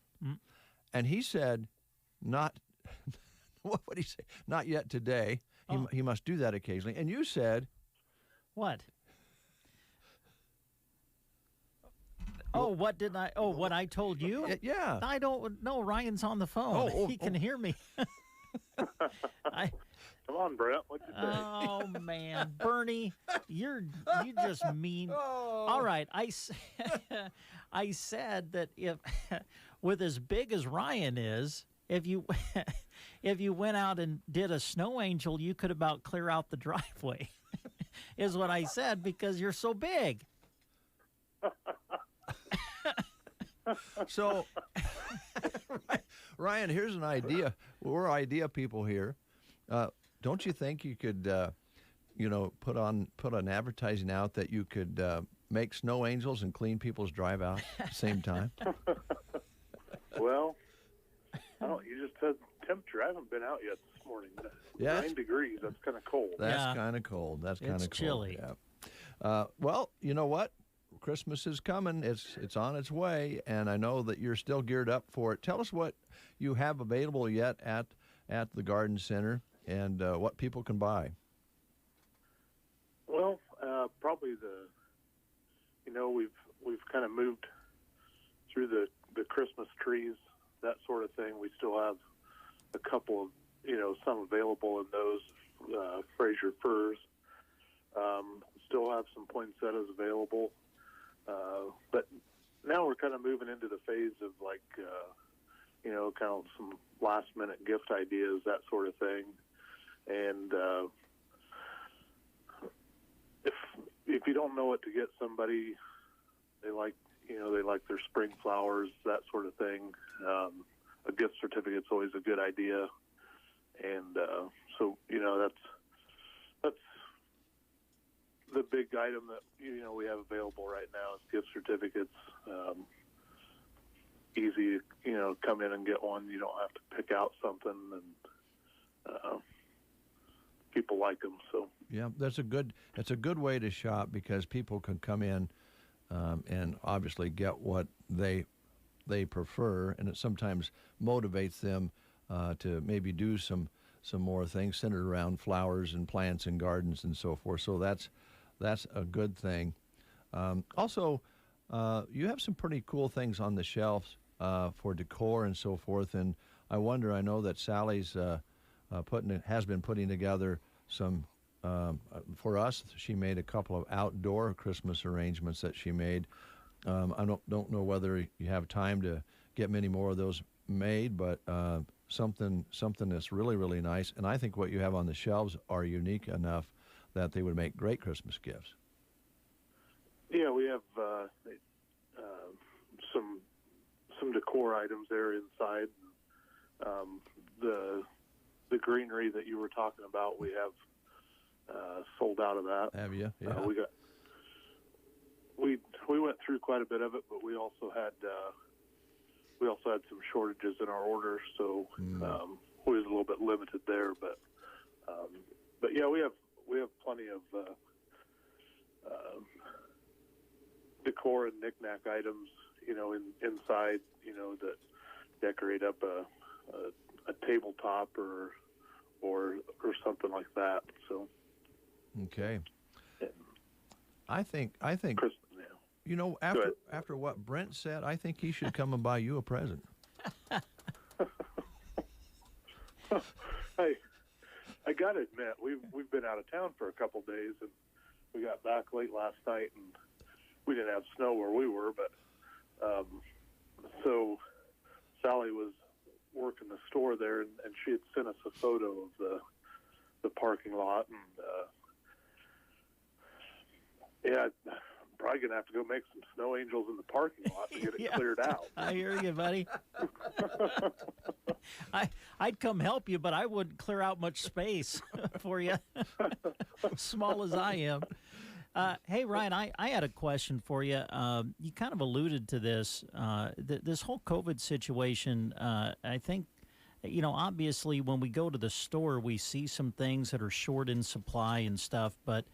And he said, not, what would he say? Not yet today. He must do that occasionally. And you said.
What? Oh, what did I? Oh, what I told you?
Yeah.
I don't know. Ryan's on the phone. He can hear me.
Come on, Brett. What'd you say?
Oh man, Bernie, you just mean. All right, I said that if with as big as Ryan is, if you went out and did a snow angel, you could about clear out the driveway. Is what I said because you're so big.
So, Ryan, here's an idea. We're idea people here. Don't you think you could, put an advertising out that you could make snow angels and clean people's drive out at the same time?
Well, you just said temperature. I haven't been out yet this morning.
Yeah.
9 degrees. That's kind of cold.
That's kind of cold. That's kind of cold.
It's chilly.
Yeah. Well, you know what? Christmas is coming. It's on its way, and I know that you're still geared up for it. Tell us what you have available yet at the Garden Center and what people can buy.
Well, probably we've kind of moved through the Christmas trees, that sort of thing. We still have a couple of some available in those Fraser firs. Still have some poinsettias available. But now we're kind of moving into the phase of kind of some last-minute gift ideas, that sort of thing. And if you don't know what to get somebody, they like their spring flowers, that sort of thing. A gift certificate's always a good idea, and so that's the big item that we have available right now is gift certificates. easy, come in and get one. You don't have to pick out something, and people like them. So
yeah, it's a good way to shop because people can come in and obviously get what they prefer, and it sometimes motivates them to maybe do some more things centered around flowers and plants and gardens and so forth. So that's a good thing. Also, you have some pretty cool things on the shelves for decor and so forth. And I know that Sally's has been putting together some for us. She made a couple of outdoor Christmas arrangements that she made. I don't know whether you have time to get many more of those made, but something that's really, really nice. And I think what you have on the shelves are unique enough that they would make great Christmas gifts.
Yeah, we have some decor items there inside. The greenery that you were talking about, we have sold out of that.
Have you? Yeah.
We went through quite a bit of it, but we also had some shortages in our orders, so we was a little bit limited there. But yeah, we have plenty of decor and knickknack items, inside, that decorate up a tabletop or something like that. So.
Okay. I think.
Chris,
after what Brent said, I think he should come and buy you a present.
Hey, I got to admit, we've been out of town for a couple days, and we got back late last night, and we didn't have snow where we were, but so Sally was working the store there, and she had sent us a photo of the parking lot, and yeah, I'm probably going to have to go make some snow angels in the parking lot to get it cleared out.
I hear you, buddy. I'd come help you, but I wouldn't clear out much space for you, small as I am. Hey, Ryan, I had a question for you. You kind of alluded to this. This whole COVID situation, I think, obviously when we go to the store, we see some things that are short in supply and stuff, but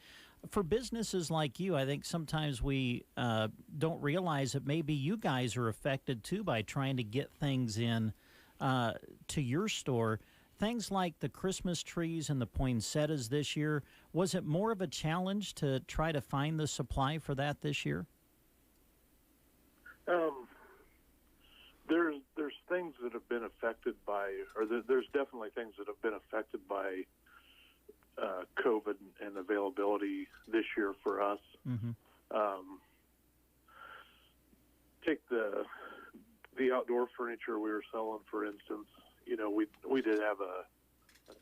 for businesses like you, I think sometimes we don't realize that maybe you guys are affected too by trying to get things in to your store. Things like the Christmas trees and the poinsettias this year, was it more of a challenge to try to find the supply for that this year?
There's things that have been affected by, or there's definitely things that have been affected by COVID and availability this year for us.
Mm-hmm.
Take the outdoor furniture we were selling, for instance. We did have a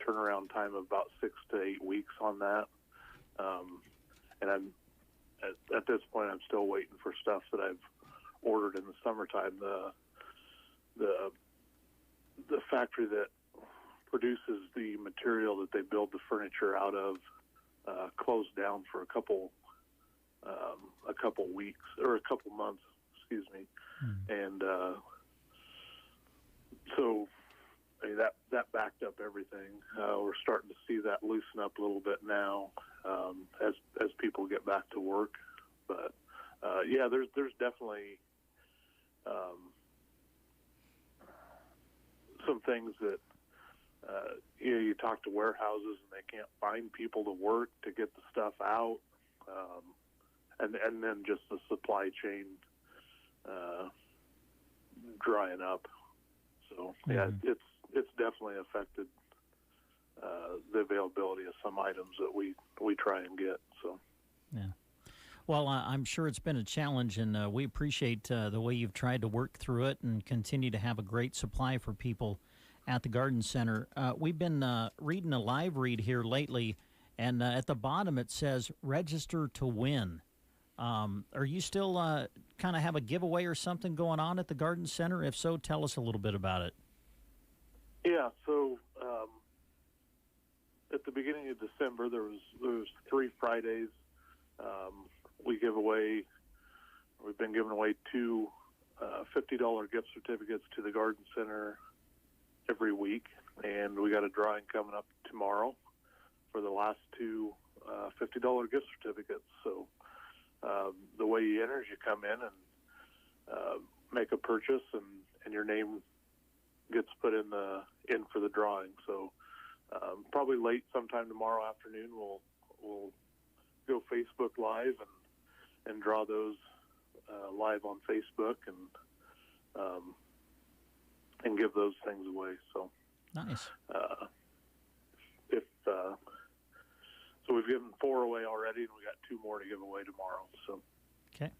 turnaround time of about 6 to 8 weeks on that, and I'm at this point I'm still waiting for stuff that I've ordered in the summertime. The factory that produces the material that they build the furniture out of closed down for a couple weeks or a couple months, excuse me, and so that backed up everything. We're starting to see that loosen up a little bit now as people get back to work. But yeah, there's definitely some things that you talk to warehouses and they can't find people to work to get the stuff out, and then just the supply chain drying up. So yeah, it's definitely affected the availability of some items that we try and get. So
yeah. Well, I'm sure it's been a challenge, and we appreciate the way you've tried to work through it and continue to have a great supply for people at the Garden Center. We've been reading a live read here lately, and at the bottom it says, register to win. Are you still kind of have a giveaway or something going on at the Garden Center? If so, tell us a little bit about it.
Yeah, so at the beginning of December, there was 3 Fridays. We've been giving away 2 $50 gift certificates to the Garden Center every week, and we got a drawing coming up tomorrow for the last two $50 gift certificates. So the way you enter is you come in and make a purchase, and your name gets put in for the drawing. So probably late sometime tomorrow afternoon, we'll go Facebook Live and draw those live on Facebook and give those things away. So
nice.
So we've given 4 away already, and we got 2 more to give away tomorrow. So
okay.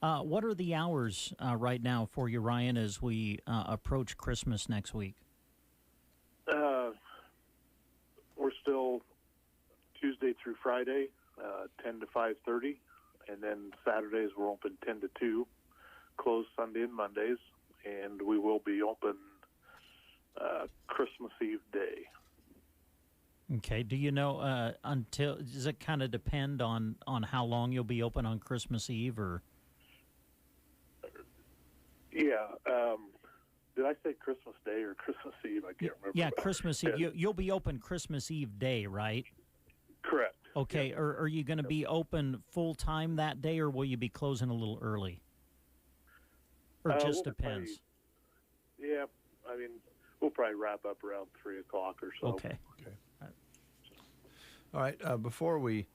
What are the hours right now for you, Ryan, as we approach Christmas next week?
We're still Tuesday through Friday, 10 to 5:30, and then Saturdays we're open 10 to 2, closed Sunday and Mondays, and we will be open Christmas Eve day.
Okay. Do you know does it kind of depend on how long you'll be open on Christmas Eve, or?
Yeah. Did I say Christmas Day or Christmas Eve? I can't remember.
Yeah, Christmas Eve. You'll be open Christmas Eve day, right?
Correct.
Okay. Yeah. Are you going to be open full time that day, or will you be closing a little early? Or just depends?
Yeah. I mean, we'll probably wrap up around 3 o'clock or so.
Okay.
All right. Before we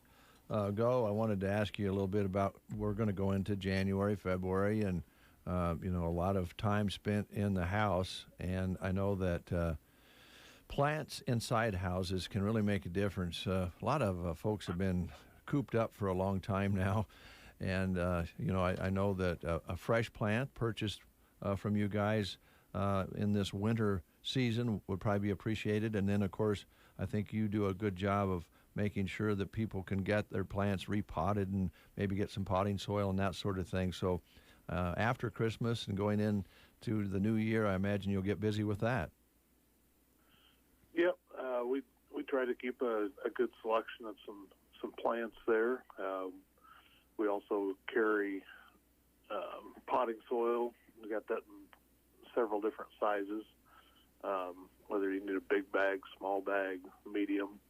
go, I wanted to ask you a little bit about, we're going to go into January, February, and a lot of time spent in the house, and I know that plants inside houses can really make a difference. A lot of folks have been cooped up for a long time now, and I know that a fresh plant purchased from you guys in this winter season would probably be appreciated, and then of course I think you do a good job of making sure that people can get their plants repotted and maybe get some potting soil and that sort of thing. So after Christmas and going into the new year, I imagine you'll get busy with that.
Yep. We try to keep a good selection of some plants there. We also carry potting soil. We got that in several different sizes, whether you need a big bag, small bag, medium.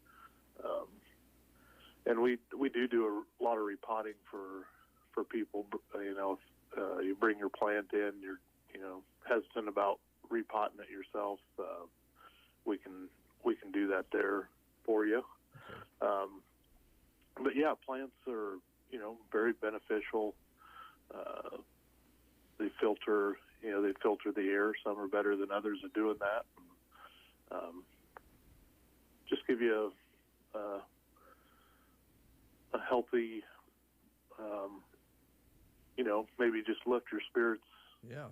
And we do a lot of repotting for people. If you bring your plant in, you're hesitant about repotting it yourself, we can do that there for you. But yeah, plants are very beneficial. They filter the air. Some are better than others at doing that. Just give you a healthy, maybe just lift your spirits.
Yeah.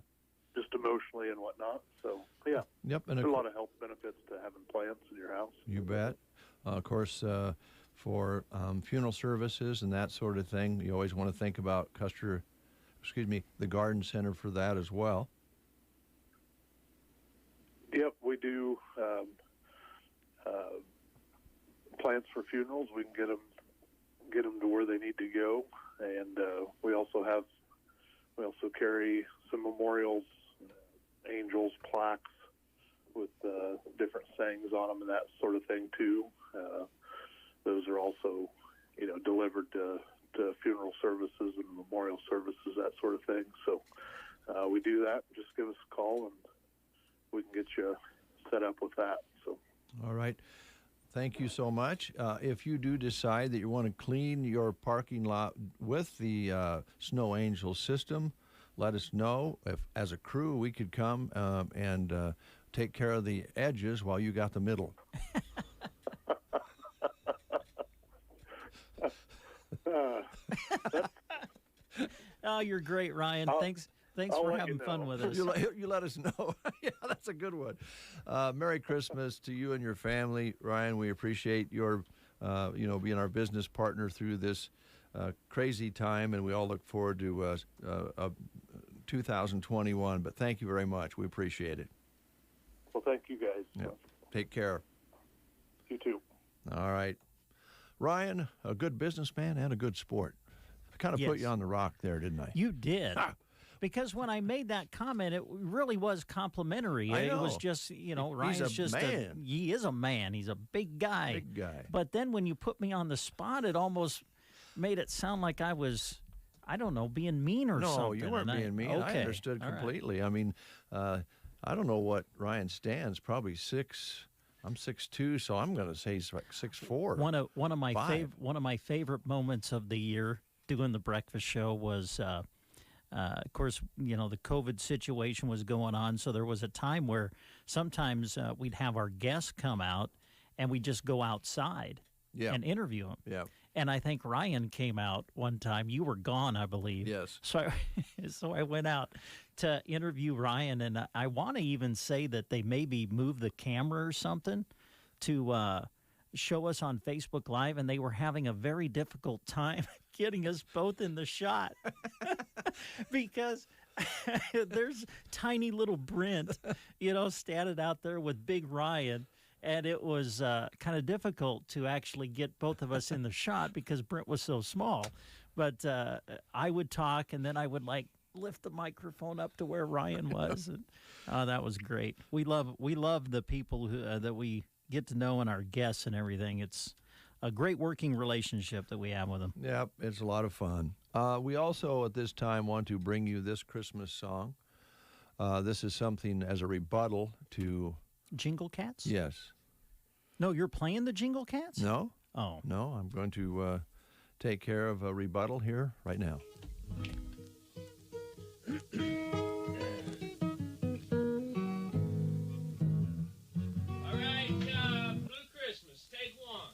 Just emotionally and whatnot. So yeah.
Yep. And
there's a lot of health benefits to having plants in your house.
You bet. Of course, for funeral services and that sort of thing, you always want to think about the garden center for that as well.
Yep, we do plants for funerals. We can get them to where they need to go, and we also carry some memorials, angels, plaques with different sayings on them and that sort of thing too. Those are also delivered to funeral services and memorial services, that sort of thing. So we do that. Just give us a call and we can get you set up with that. So
all right. Thank you so much. If you do decide that you want to clean your parking lot with the Snow Angel system, let us know. If, as a crew, we could come and take care of the edges while you got the middle.
Oh, you're great, Ryan. Thanks for having fun with us.
You let us know. Yeah, that's a good one. Merry Christmas to you and your family, Ryan. We appreciate your, being our business partner through this crazy time, and we all look forward to 2021. But thank you very much. We appreciate it.
Well, thank you guys.
Yeah. Take care.
You too.
All right. Ryan, a good businessman and a good sport. I kind of put you on the rock there, didn't I?
You did. Because when I made that comment, it really was complimentary.
I know.
It was just, Ryan's
He's a man.
He is a man. He's a big guy.
Big guy.
But then when you put me on the spot, it almost made it sound like I was, I don't know, being mean or something.
No, you weren't being mean.
Okay.
I understood
All right.
completely. I mean, I don't know what Ryan stands. Probably 6. I'm 6'2", so I'm going to say he's like 6'4".
One of my favorite moments of the year doing the breakfast show was, of course, the COVID situation was going on, so there was a time where sometimes we'd have our guests come out and we'd just go outside and interview them.
Yeah.
And I think Ryan came out one time. You were gone, I believe.
Yes.
So I went out to interview Ryan, and I want to even say that they maybe moved the camera or something to show us on Facebook Live, and they were having a very difficult time getting us both in the shot because there's tiny little Brent, standing out there with big Ryan. And it was kind of difficult to actually get both of us in the shot because Brent was so small. But I would talk, and then I would lift the microphone up to where Ryan was. And that was great. We love the people that we get to know and our guests and everything. It's a great working relationship that we have with them.
Yeah, it's a lot of fun. We also at this time want to bring you this Christmas song. This is something as a rebuttal to
Jingle Cats?
Yes.
No, you're playing the Jingle Cats?
No.
Oh.
No, I'm going to take care of a rebuttal here right now.
All right, Blue Christmas, take one.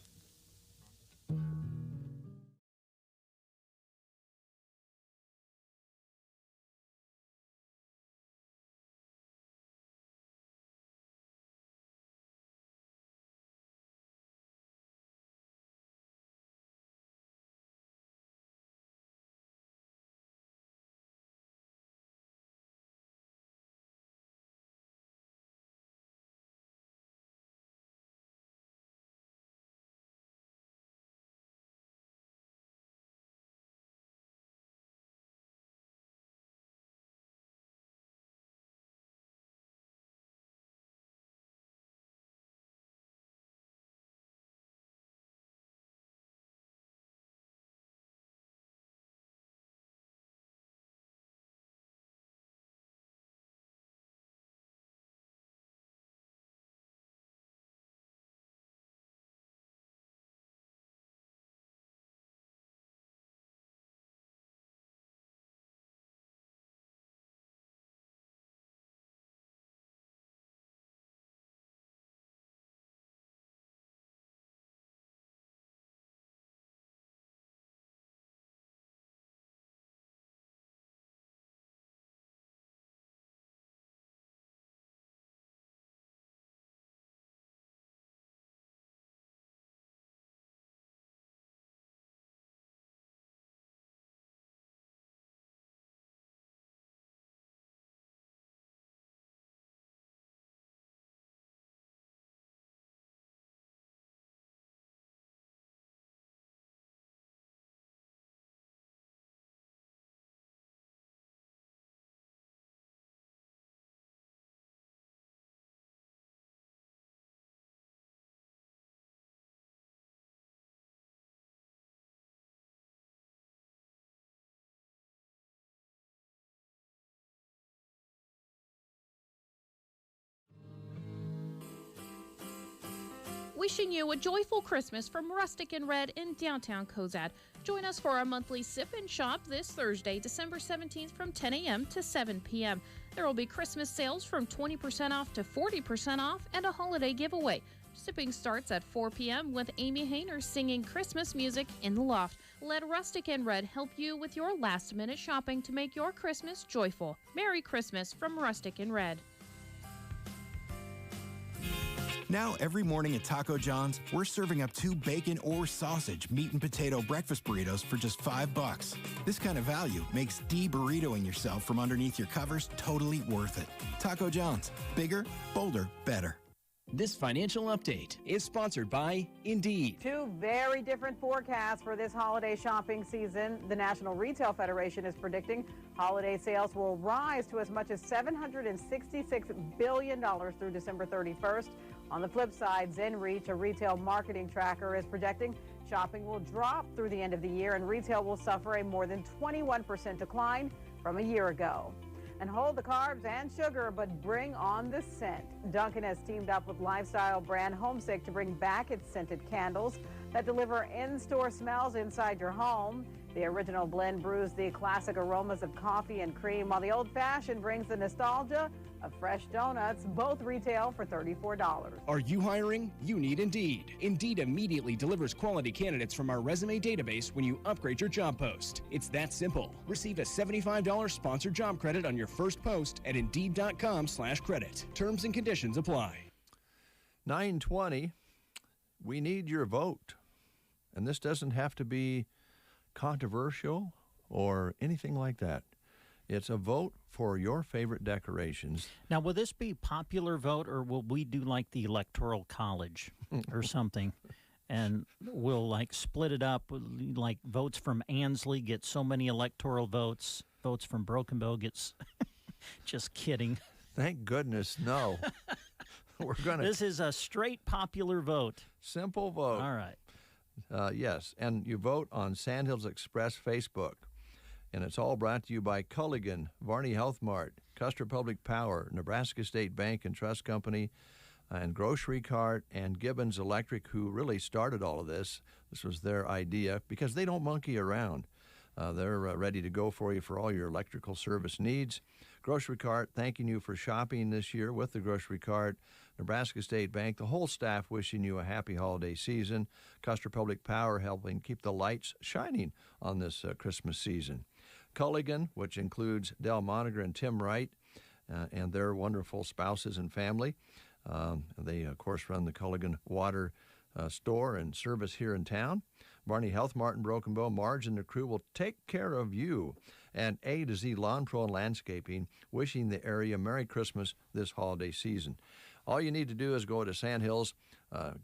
Wishing you a joyful Christmas from Rustic and Red in downtown Cozad. Join us for our monthly Sip and Shop this Thursday, December 17th from 10 a.m. to 7 p.m. There will be Christmas sales from 20% off to 40% off and a holiday giveaway. Sipping starts at 4 p.m. with Amy Hayner singing Christmas music in the loft. Let Rustic and Red help you with your last-minute shopping to make your Christmas joyful. Merry Christmas from Rustic and Red.
Now, every morning at Taco John's, we're serving up 2 bacon or sausage meat and potato breakfast burritos for just $5. This kind of value makes de-burritoing yourself from underneath your covers totally worth it. Taco John's. Bigger, bolder, better.
This financial update is sponsored by Indeed.
Two very different forecasts for this holiday shopping season. The National Retail Federation is predicting holiday sales will rise to as much as $766 billion through December 31st. On the flip side, ZenReach, a retail marketing tracker, is projecting shopping will drop through the end of the year and retail will suffer a more than 21% decline from a year ago. And hold the carbs and sugar, but bring on the scent. Dunkin' has teamed up with lifestyle brand Homesick to bring back its scented candles that deliver in-store smells inside your home. The original blend brews the classic aromas of coffee and cream, while the old-fashioned brings the nostalgia of fresh donuts. Both retail for $34.
Are you hiring? You need Indeed. Indeed immediately delivers quality candidates from our resume database when you upgrade your job post. It's that simple. Receive a $75 sponsored job credit on your first post at Indeed.com/credit. Terms and conditions apply.
9:20, we need your vote. And this doesn't have to be controversial or anything like that. It's a vote for your favorite decorations.
Now, will this be popular vote, or will we do like the Electoral College or something? And we'll like split it up, like votes from Ansley get so many electoral votes, votes from Broken Bow gets... Just kidding.
Thank goodness, no.
This is a straight popular vote.
Simple vote.
All right.
Yes, and you vote on Sandhills Express Facebook. And it's all brought to you by Culligan, Varney Health Mart, Custer Public Power, Nebraska State Bank and Trust Company, and Grocery Cart, and Gibbons Electric, who really started all of this. This was their idea because they don't monkey around. They're ready to go for you for all your electrical service needs. Grocery Cart, thanking you for shopping this year with the Grocery Cart. Nebraska State Bank, the whole staff wishing you a happy holiday season. Custer Public Power helping keep the lights shining on this Christmas season. Culligan, which includes Del Moniger and Tim Wright and their wonderful spouses and family. They, of course, run the Culligan Water store and service here in town. Varney Health Mart in Broken Bow, Marge and the crew will take care of you. And A to Z Lawn Pro and Landscaping, wishing the area Merry Christmas this holiday season. All you need to do is go to Sandhills,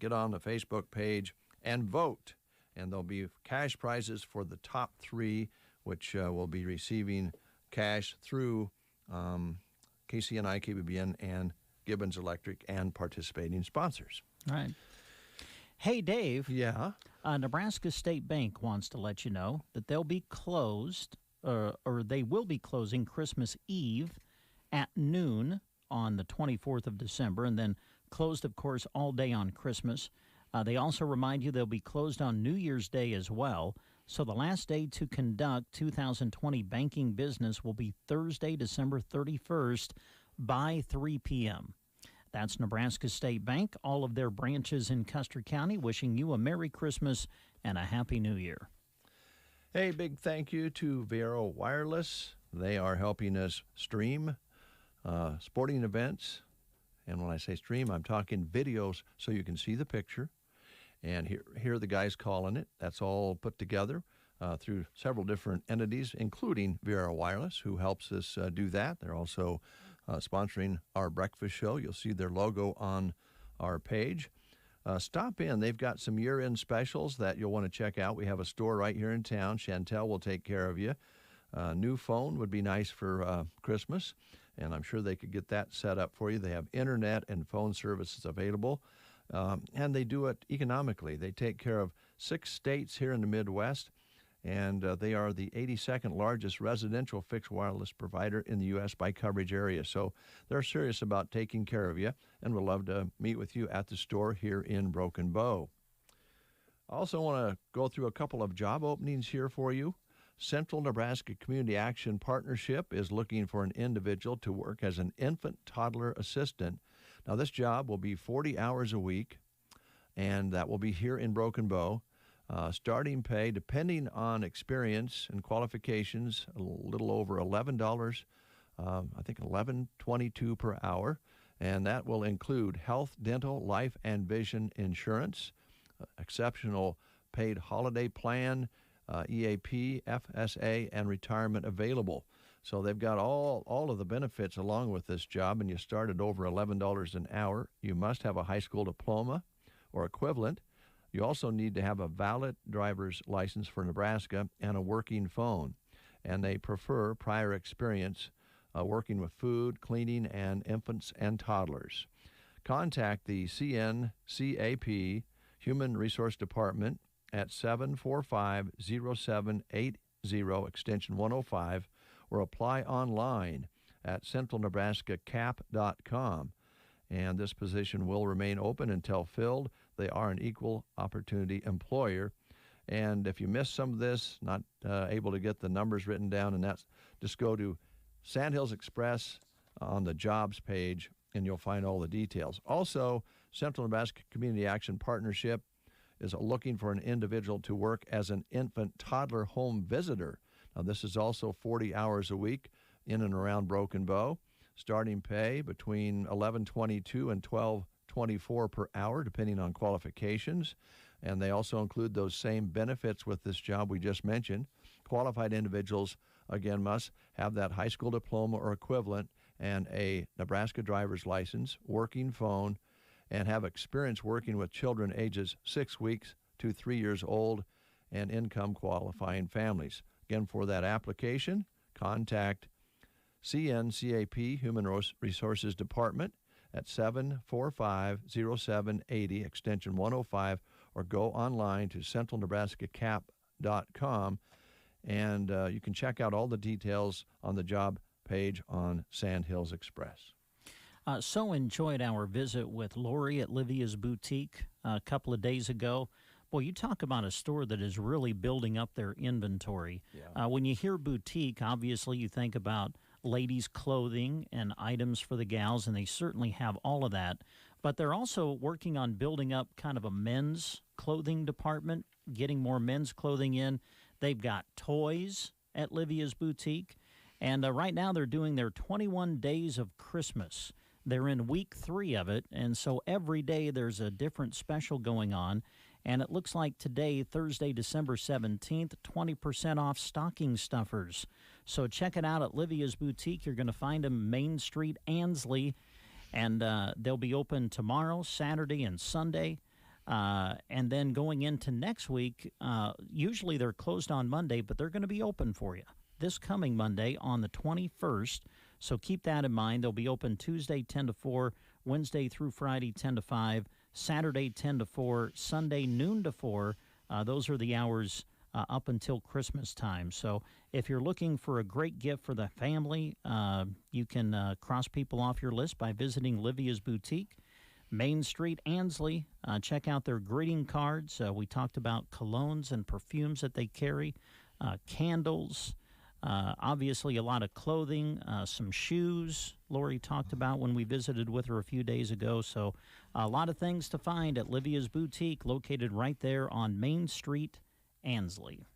get on the Facebook page, and vote. And there'll be cash prizes for the top three, which will be receiving cash through KCNI, KBBN, and Gibbons Electric and participating sponsors.
All right. Hey, Dave.
Yeah?
Nebraska State Bank wants to let you know that they'll be closed, or they will be closing Christmas Eve at noon on the 24th of December, and then closed, of course, all day on Christmas. They also remind you they'll be closed on New Year's Day as well. So the last day to conduct 2020 banking business will be Thursday, December 31st by 3 p.m. That's Nebraska State Bank, all of their branches in Custer County, wishing you a Merry Christmas and a Happy New Year.
Hey, big thank you to Vero Wireless. They are helping us stream sporting events. And when I say stream, I'm talking videos so you can see the picture. And here are the guys calling it. That's all put together through several different entities, including Vero Wireless, who helps us do that. They're also sponsoring our breakfast show. You'll see their logo on our page. Stop in. They've got some year-end specials that you'll want to check out. We have a store right here in town. Chantel will take care of you. New phone would be nice for Christmas, and I'm sure they could get that set up for you. They have internet and phone services available, and they do it economically. They take care of 6 states here in the Midwest, and they are the 82nd largest residential fixed wireless provider in the U.S. by coverage area. So they're serious about taking care of you, and we'd love to meet with you at the store here in Broken Bow. I also want to go through a couple of job openings here for you. Central Nebraska Community Action Partnership is looking for an individual to work as an infant toddler assistant. Now, this job will be 40 hours a week, and that will be here in Broken Bow. Starting pay, depending on experience and qualifications, a little over $11, I think $11.22 per hour, and that will include health, dental, life, and vision insurance, exceptional paid holiday plan, EAP, FSA, and retirement available. So they've got all of the benefits along with this job, and you start at over $11 an hour. You must have a high school diploma or equivalent. You also need to have a valid driver's license for Nebraska and a working phone. And they prefer prior experience working with food, cleaning, and infants and toddlers. Contact the CNCAP Human Resource Department at 745-0780, extension 105, or apply online at centralnebraskacap.com. And this position will remain open until filled. They are an equal opportunity employer. And if you missed some of this, not able to get the numbers written down, and that's just go to Sandhills Express on the jobs page, and you'll find all the details. Also, Central Nebraska Community Action Partnership is looking for an individual to work as an infant toddler home visitor. Now, this is also 40 hours a week in and around Broken Bow. Starting pay between $11.22 and $12.24 per hour, depending on qualifications. And they also include those same benefits with this job we just mentioned. Qualified individuals, again, must have that high school diploma or equivalent and a Nebraska driver's license, working phone, and have experience working with children ages 6 weeks to 3 years old and income qualifying families. Again, for that application, contact CNCAP Human Resources Department at 745-0780, extension 105, or go online to centralnebraskacap.com, and you can check out all the details on the job page on Sandhills Express.
So enjoyed our visit with Lori at Livia's Boutique a couple of days ago. Boy, you talk about a store that is really building up their inventory. Yeah. When you hear boutique, obviously you think about ladies' clothing and items for the gals, and they certainly have all of that. But they're also working on building up kind of a men's clothing department, getting more men's clothing in. They've got toys at Livia's Boutique, and right now they're doing their 21 Days of Christmas. They're in week 3 of it, and so every day there's a different special going on. And it looks like today, Thursday, December 17th, 20% off stocking stuffers. So check it out at Livia's Boutique. You're going to find them Main Street, Ansley, and they'll be open tomorrow, Saturday, and Sunday. And then going into next week, usually they're closed on Monday, but they're going to be open for you this coming Monday on the 21st. So keep that in mind. They'll be open Tuesday 10 to 4, Wednesday through Friday 10 to 5, Saturday 10 to 4, Sunday noon to 4. Those are the hours up until Christmas time. So if you're looking for a great gift for the family, you can cross people off your list by visiting Livia's Boutique, Main Street, Ansley. Check out their greeting cards. We talked about colognes and perfumes that they carry, candles, obviously a lot of clothing, some shoes Lori talked about when we visited with her a few days ago. So a lot of things to find at Livia's Boutique, located right there on Main Street, Ansley.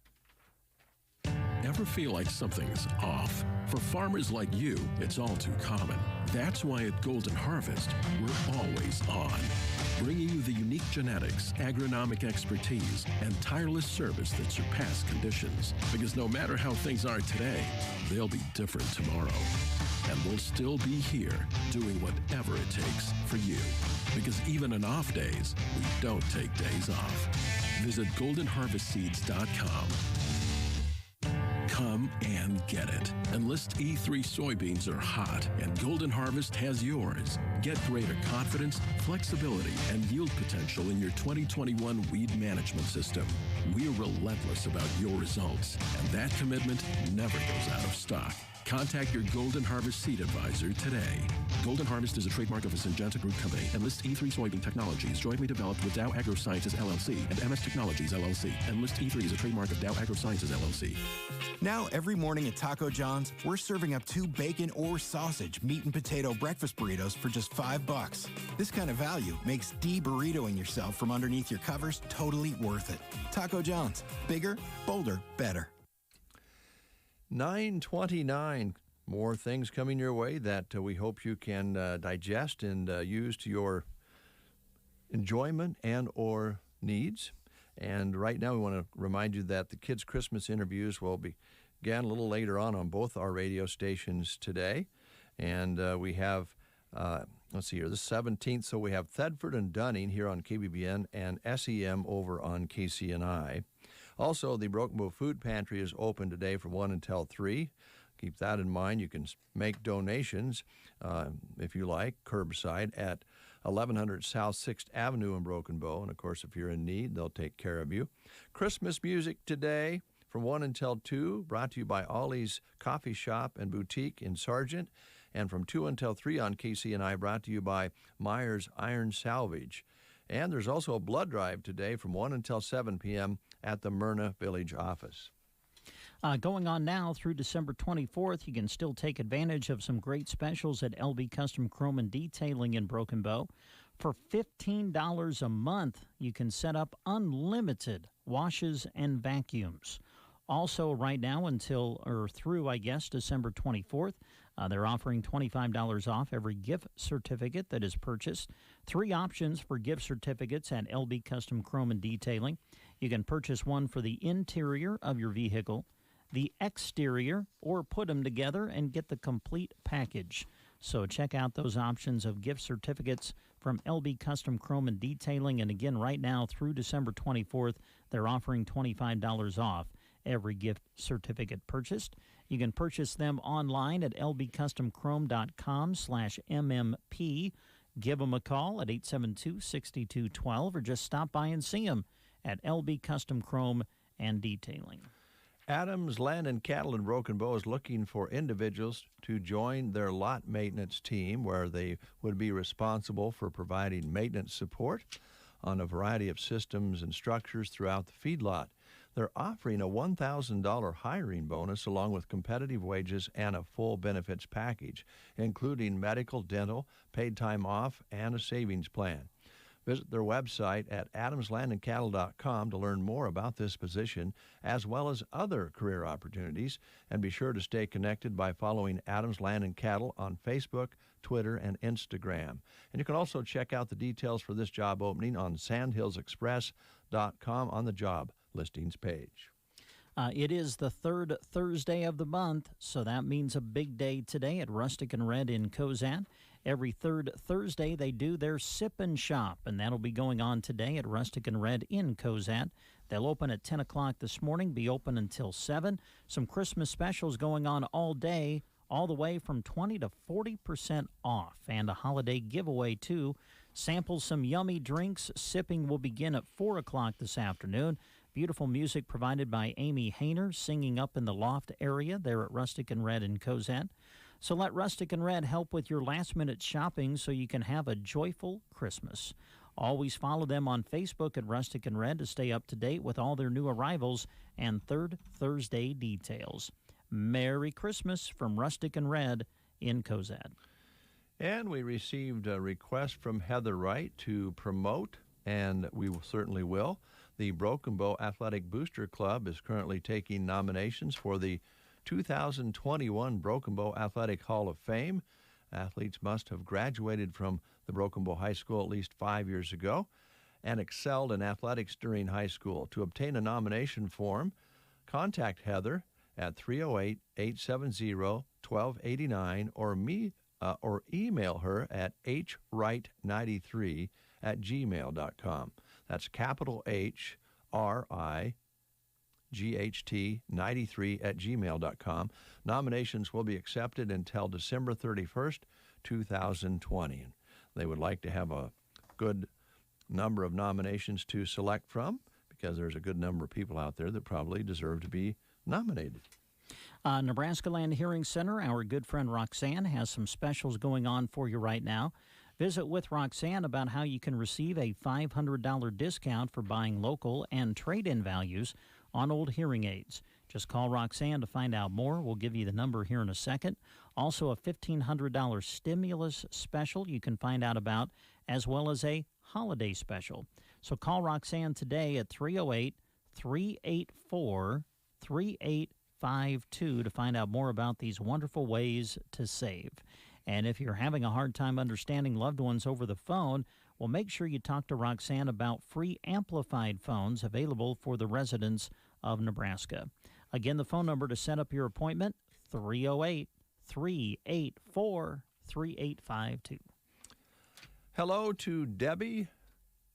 Ever feel like something's off? For farmers like you, it's all too common. That's why at Golden Harvest, we're always on, bringing you the unique genetics, agronomic expertise, and tireless service that surpass conditions. Because no matter how things are today, they'll be different tomorrow. And we'll still be here, doing whatever it takes for you. Because even on off days, we don't take days off. Visit goldenharvestseeds.com. Come and get it. Enlist E3 soybeans are hot, and Golden Harvest has yours. Get greater confidence, flexibility, and yield potential in your 2021 weed management system. We're relentless about your results, and that commitment never goes out of stock. Contact your Golden Harvest seed advisor today. Golden Harvest is a trademark of the Syngenta Group Company. Enlist E3 Soybean Technologies, jointly developed with Dow AgroSciences LLC and MS Technologies LLC. Enlist E3 is a trademark of Dow AgroSciences LLC.
Now, every morning at Taco John's, we're serving up 2 bacon or sausage meat and potato breakfast burritos for just $5. This kind of value makes de-burritoing yourself from underneath your covers totally worth it. Taco John's. Bigger, bolder, better.
9:29. More things coming your way that we hope you can digest and use to your enjoyment and or needs. And right now we want to remind you that the kids' Christmas interviews will be again a little later on both our radio stations today. And we have, let's see here, the 17th, so we have Thedford and Dunning here on KBBN and SEM over on KCNI. Also, the Broken Bow Food Pantry is open today from 1 until 3. Keep that in mind. You can make donations, if you like, curbside at 1100 South 6th Avenue in Broken Bow. And, of course, if you're in need, they'll take care of you. Christmas music today from 1 until 2, brought to you by Ollie's Coffee Shop and Boutique in Sargent. And from 2 until 3 on KCNI, brought to you by Myers Iron Salvage. And there's also a blood drive today from 1 until 7 p.m. at the Myrna Village office.
Going on now through December 24th, you can still take advantage of some great specials at LB Custom Chrome and Detailing in Broken Bow. For $15 a month, you can set up unlimited washes and vacuums. Also, right now through December 24th, they're offering $25 off every gift certificate that is purchased. 3 options for gift certificates at LB Custom Chrome and Detailing. You can purchase one for the interior of your vehicle, the exterior, or put them together and get the complete package. So check out those options of gift certificates from LB Custom Chrome and Detailing. And again, right now through December 24th, they're offering $25 off every gift certificate purchased. You can purchase them online at lbcustomchrome.com/MMP. Give them a call at 872-6212 or just stop by and see them at LB Custom Chrome and Detailing.
Adams Land and Cattle in Broken Bow is looking for individuals to join their lot maintenance team, where they would be responsible for providing maintenance support on a variety of systems and structures throughout the feedlot. They're offering a $1,000 hiring bonus along with competitive wages and a full benefits package, including medical, dental, paid time off, and a savings plan. Visit their website at adamslandandcattle.com to learn more about this position, as well as other career opportunities, and be sure to stay connected by following Adams Land and Cattle on Facebook, Twitter, and Instagram. And you can also check out the details for this job opening on sandhillsexpress.com on the job listings page.
It is the third Thursday of the month, so that means a big day today at Rustic and Red in Cozad. Every third Thursday, they do their Sip and Shop, and that'll be going on today at Rustic and Red in Cozad. They'll open at 10 o'clock this morning, be open until 7. Some Christmas specials going on all day, all the way from 20 to 40% off, and a holiday giveaway, too. Sample some yummy drinks. Sipping will begin at 4 o'clock this afternoon. Beautiful music provided by Amy Hayner, singing up in the loft area there at Rustic and Red in Cozad. So let Rustic and Red help with your last-minute shopping so you can have a joyful Christmas. Always follow them on Facebook at Rustic and Red to stay up to date with all their new arrivals and Third Thursday details. Merry Christmas from Rustic and Red in Cozad.
And we received a request from Heather Wright to promote, and we certainly will. The Broken Bow Athletic Booster Club is currently taking nominations for the 2021 Broken Bow Athletic Hall of Fame. Athletes must have graduated from the Broken Bow High School at least 5 years ago and excelled in athletics during high school. To obtain a nomination form, contact Heather at 308-870-1289 or email her at hwright93@gmail.com. That's capital HRIGHT93@gmail.com. Nominations will be accepted until December 31st, 2020. And they would like to have a good number of nominations to select from, because there's a good number of people out there that probably deserve to be nominated.
Nebraska Land Hearing Center, our good friend Roxanne has some specials going on for you right now. Visit with Roxanne about how you can receive a $500 discount for buying local and trade-in values on old hearing aids. Just call Roxanne to find out more. We'll give you the number here in a second. Also, a $1,500 stimulus special you can find out about, as well as a holiday special. So call Roxanne today at 308-384-3852 to find out more about these wonderful ways to save. And if you're having a hard time understanding loved ones over the phone, well, make sure you talk to Roxanne about free amplified phones available for the residents of Nebraska. Again, the phone number to set up your appointment, 308-384-3852.
Hello to Debbie,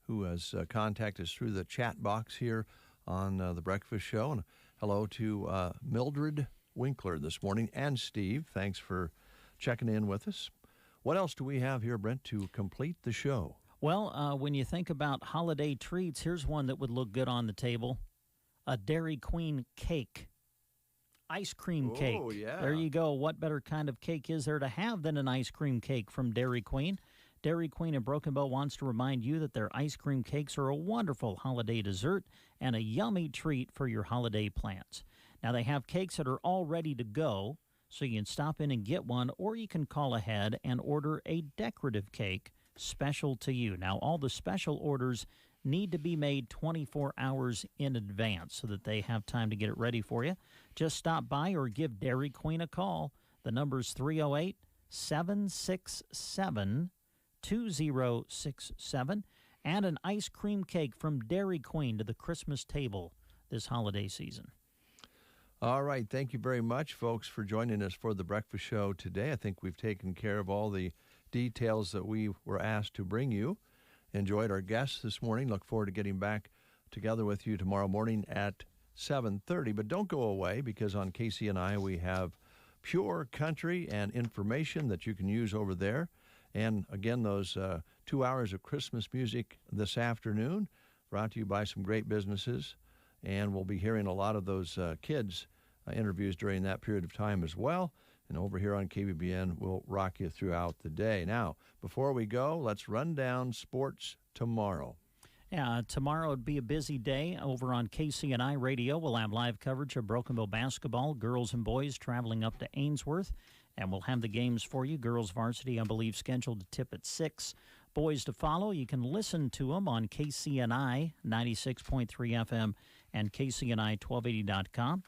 who has contacted us through the chat box here on the Breakfast Show. And hello to Mildred Winkler this morning, and Steve. Thanks for checking in with us. What else do we have here, Brent, to complete the show?
Well, when you think about holiday treats, here's one that would look good on the table. A Dairy Queen cake. Ice cream cake.
Oh, yeah.
There you go. What better kind of cake is there to have than an ice cream cake from Dairy Queen? Dairy Queen in Broken Bow wants to remind you that their ice cream cakes are a wonderful holiday dessert and a yummy treat for your holiday plans. Now, they have cakes that are all ready to go, so you can stop in and get one, or you can call ahead and order a decorative cake special to you. Now, all the special orders need to be made 24 hours in advance so that they have time to get it ready for you. Just stop by or give Dairy Queen a call. The number's 308-767-2067. Add an ice cream cake from Dairy Queen to the Christmas table this holiday season.
All right. Thank you very much, folks, for joining us for the Breakfast Show today. I think we've taken care of all the details that we were asked to bring you. Enjoyed our guests this morning. Look forward to getting back together with you tomorrow morning at 7:30. But don't go away, because on KCNI we have pure country and information that you can use over there. And again, those 2 hours of Christmas music this afternoon, brought to you by some great businesses. And we'll be hearing a lot of those kids' interviews during that period of time as well. And over here on KBBN, we'll rock you throughout the day. Now, before we go, let's run down sports tomorrow.
Yeah, tomorrow would be a busy day over on KCNI Radio. We'll have live coverage of Broken Bow basketball, girls and boys traveling up to Ainsworth. And we'll have the games for you. Girls varsity, I believe, scheduled to tip at 6. Boys to follow. You can listen to them on KCNI 96.3 FM and KCNI1280.com.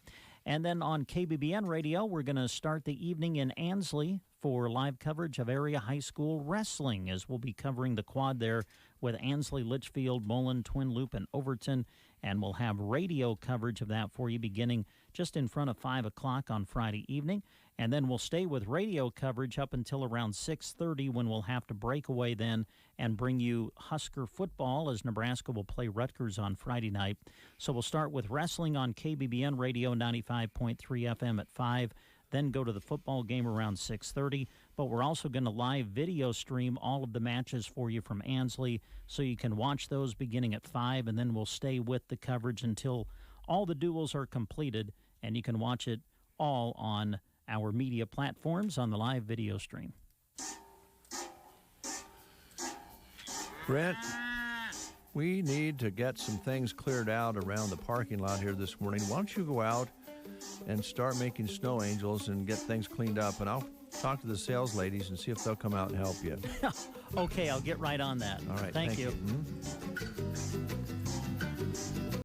And then on KBBN Radio, we're going to start the evening in Ansley for live coverage of area high school wrestling, as we'll be covering the quad there with Ansley, Litchfield, Mullen, Twin Loop, and Overton. And we'll have radio coverage of that for you beginning just in front of 5 o'clock on Friday evening. And then we'll stay with radio coverage up until around 6:30, when we'll have to break away then and bring you Husker football, as Nebraska will play Rutgers on Friday night. So we'll start with wrestling on KBBN Radio 95.3 FM at 5, then go to the football game around 6:30. But we're also going to live video stream all of the matches for you from Ansley, so you can watch those beginning at 5, and then we'll stay with the coverage until all the duels are completed, and you can watch it all on our media platforms on the live video stream.
Brent, we need to get some things cleared out around the parking lot here this morning. Why don't you go out and start making snow angels and get things cleaned up, and I'll talk to the sales ladies and see if they'll come out and help you.
Okay, I'll get right on that.
All right.
Thank you.
Mm-hmm.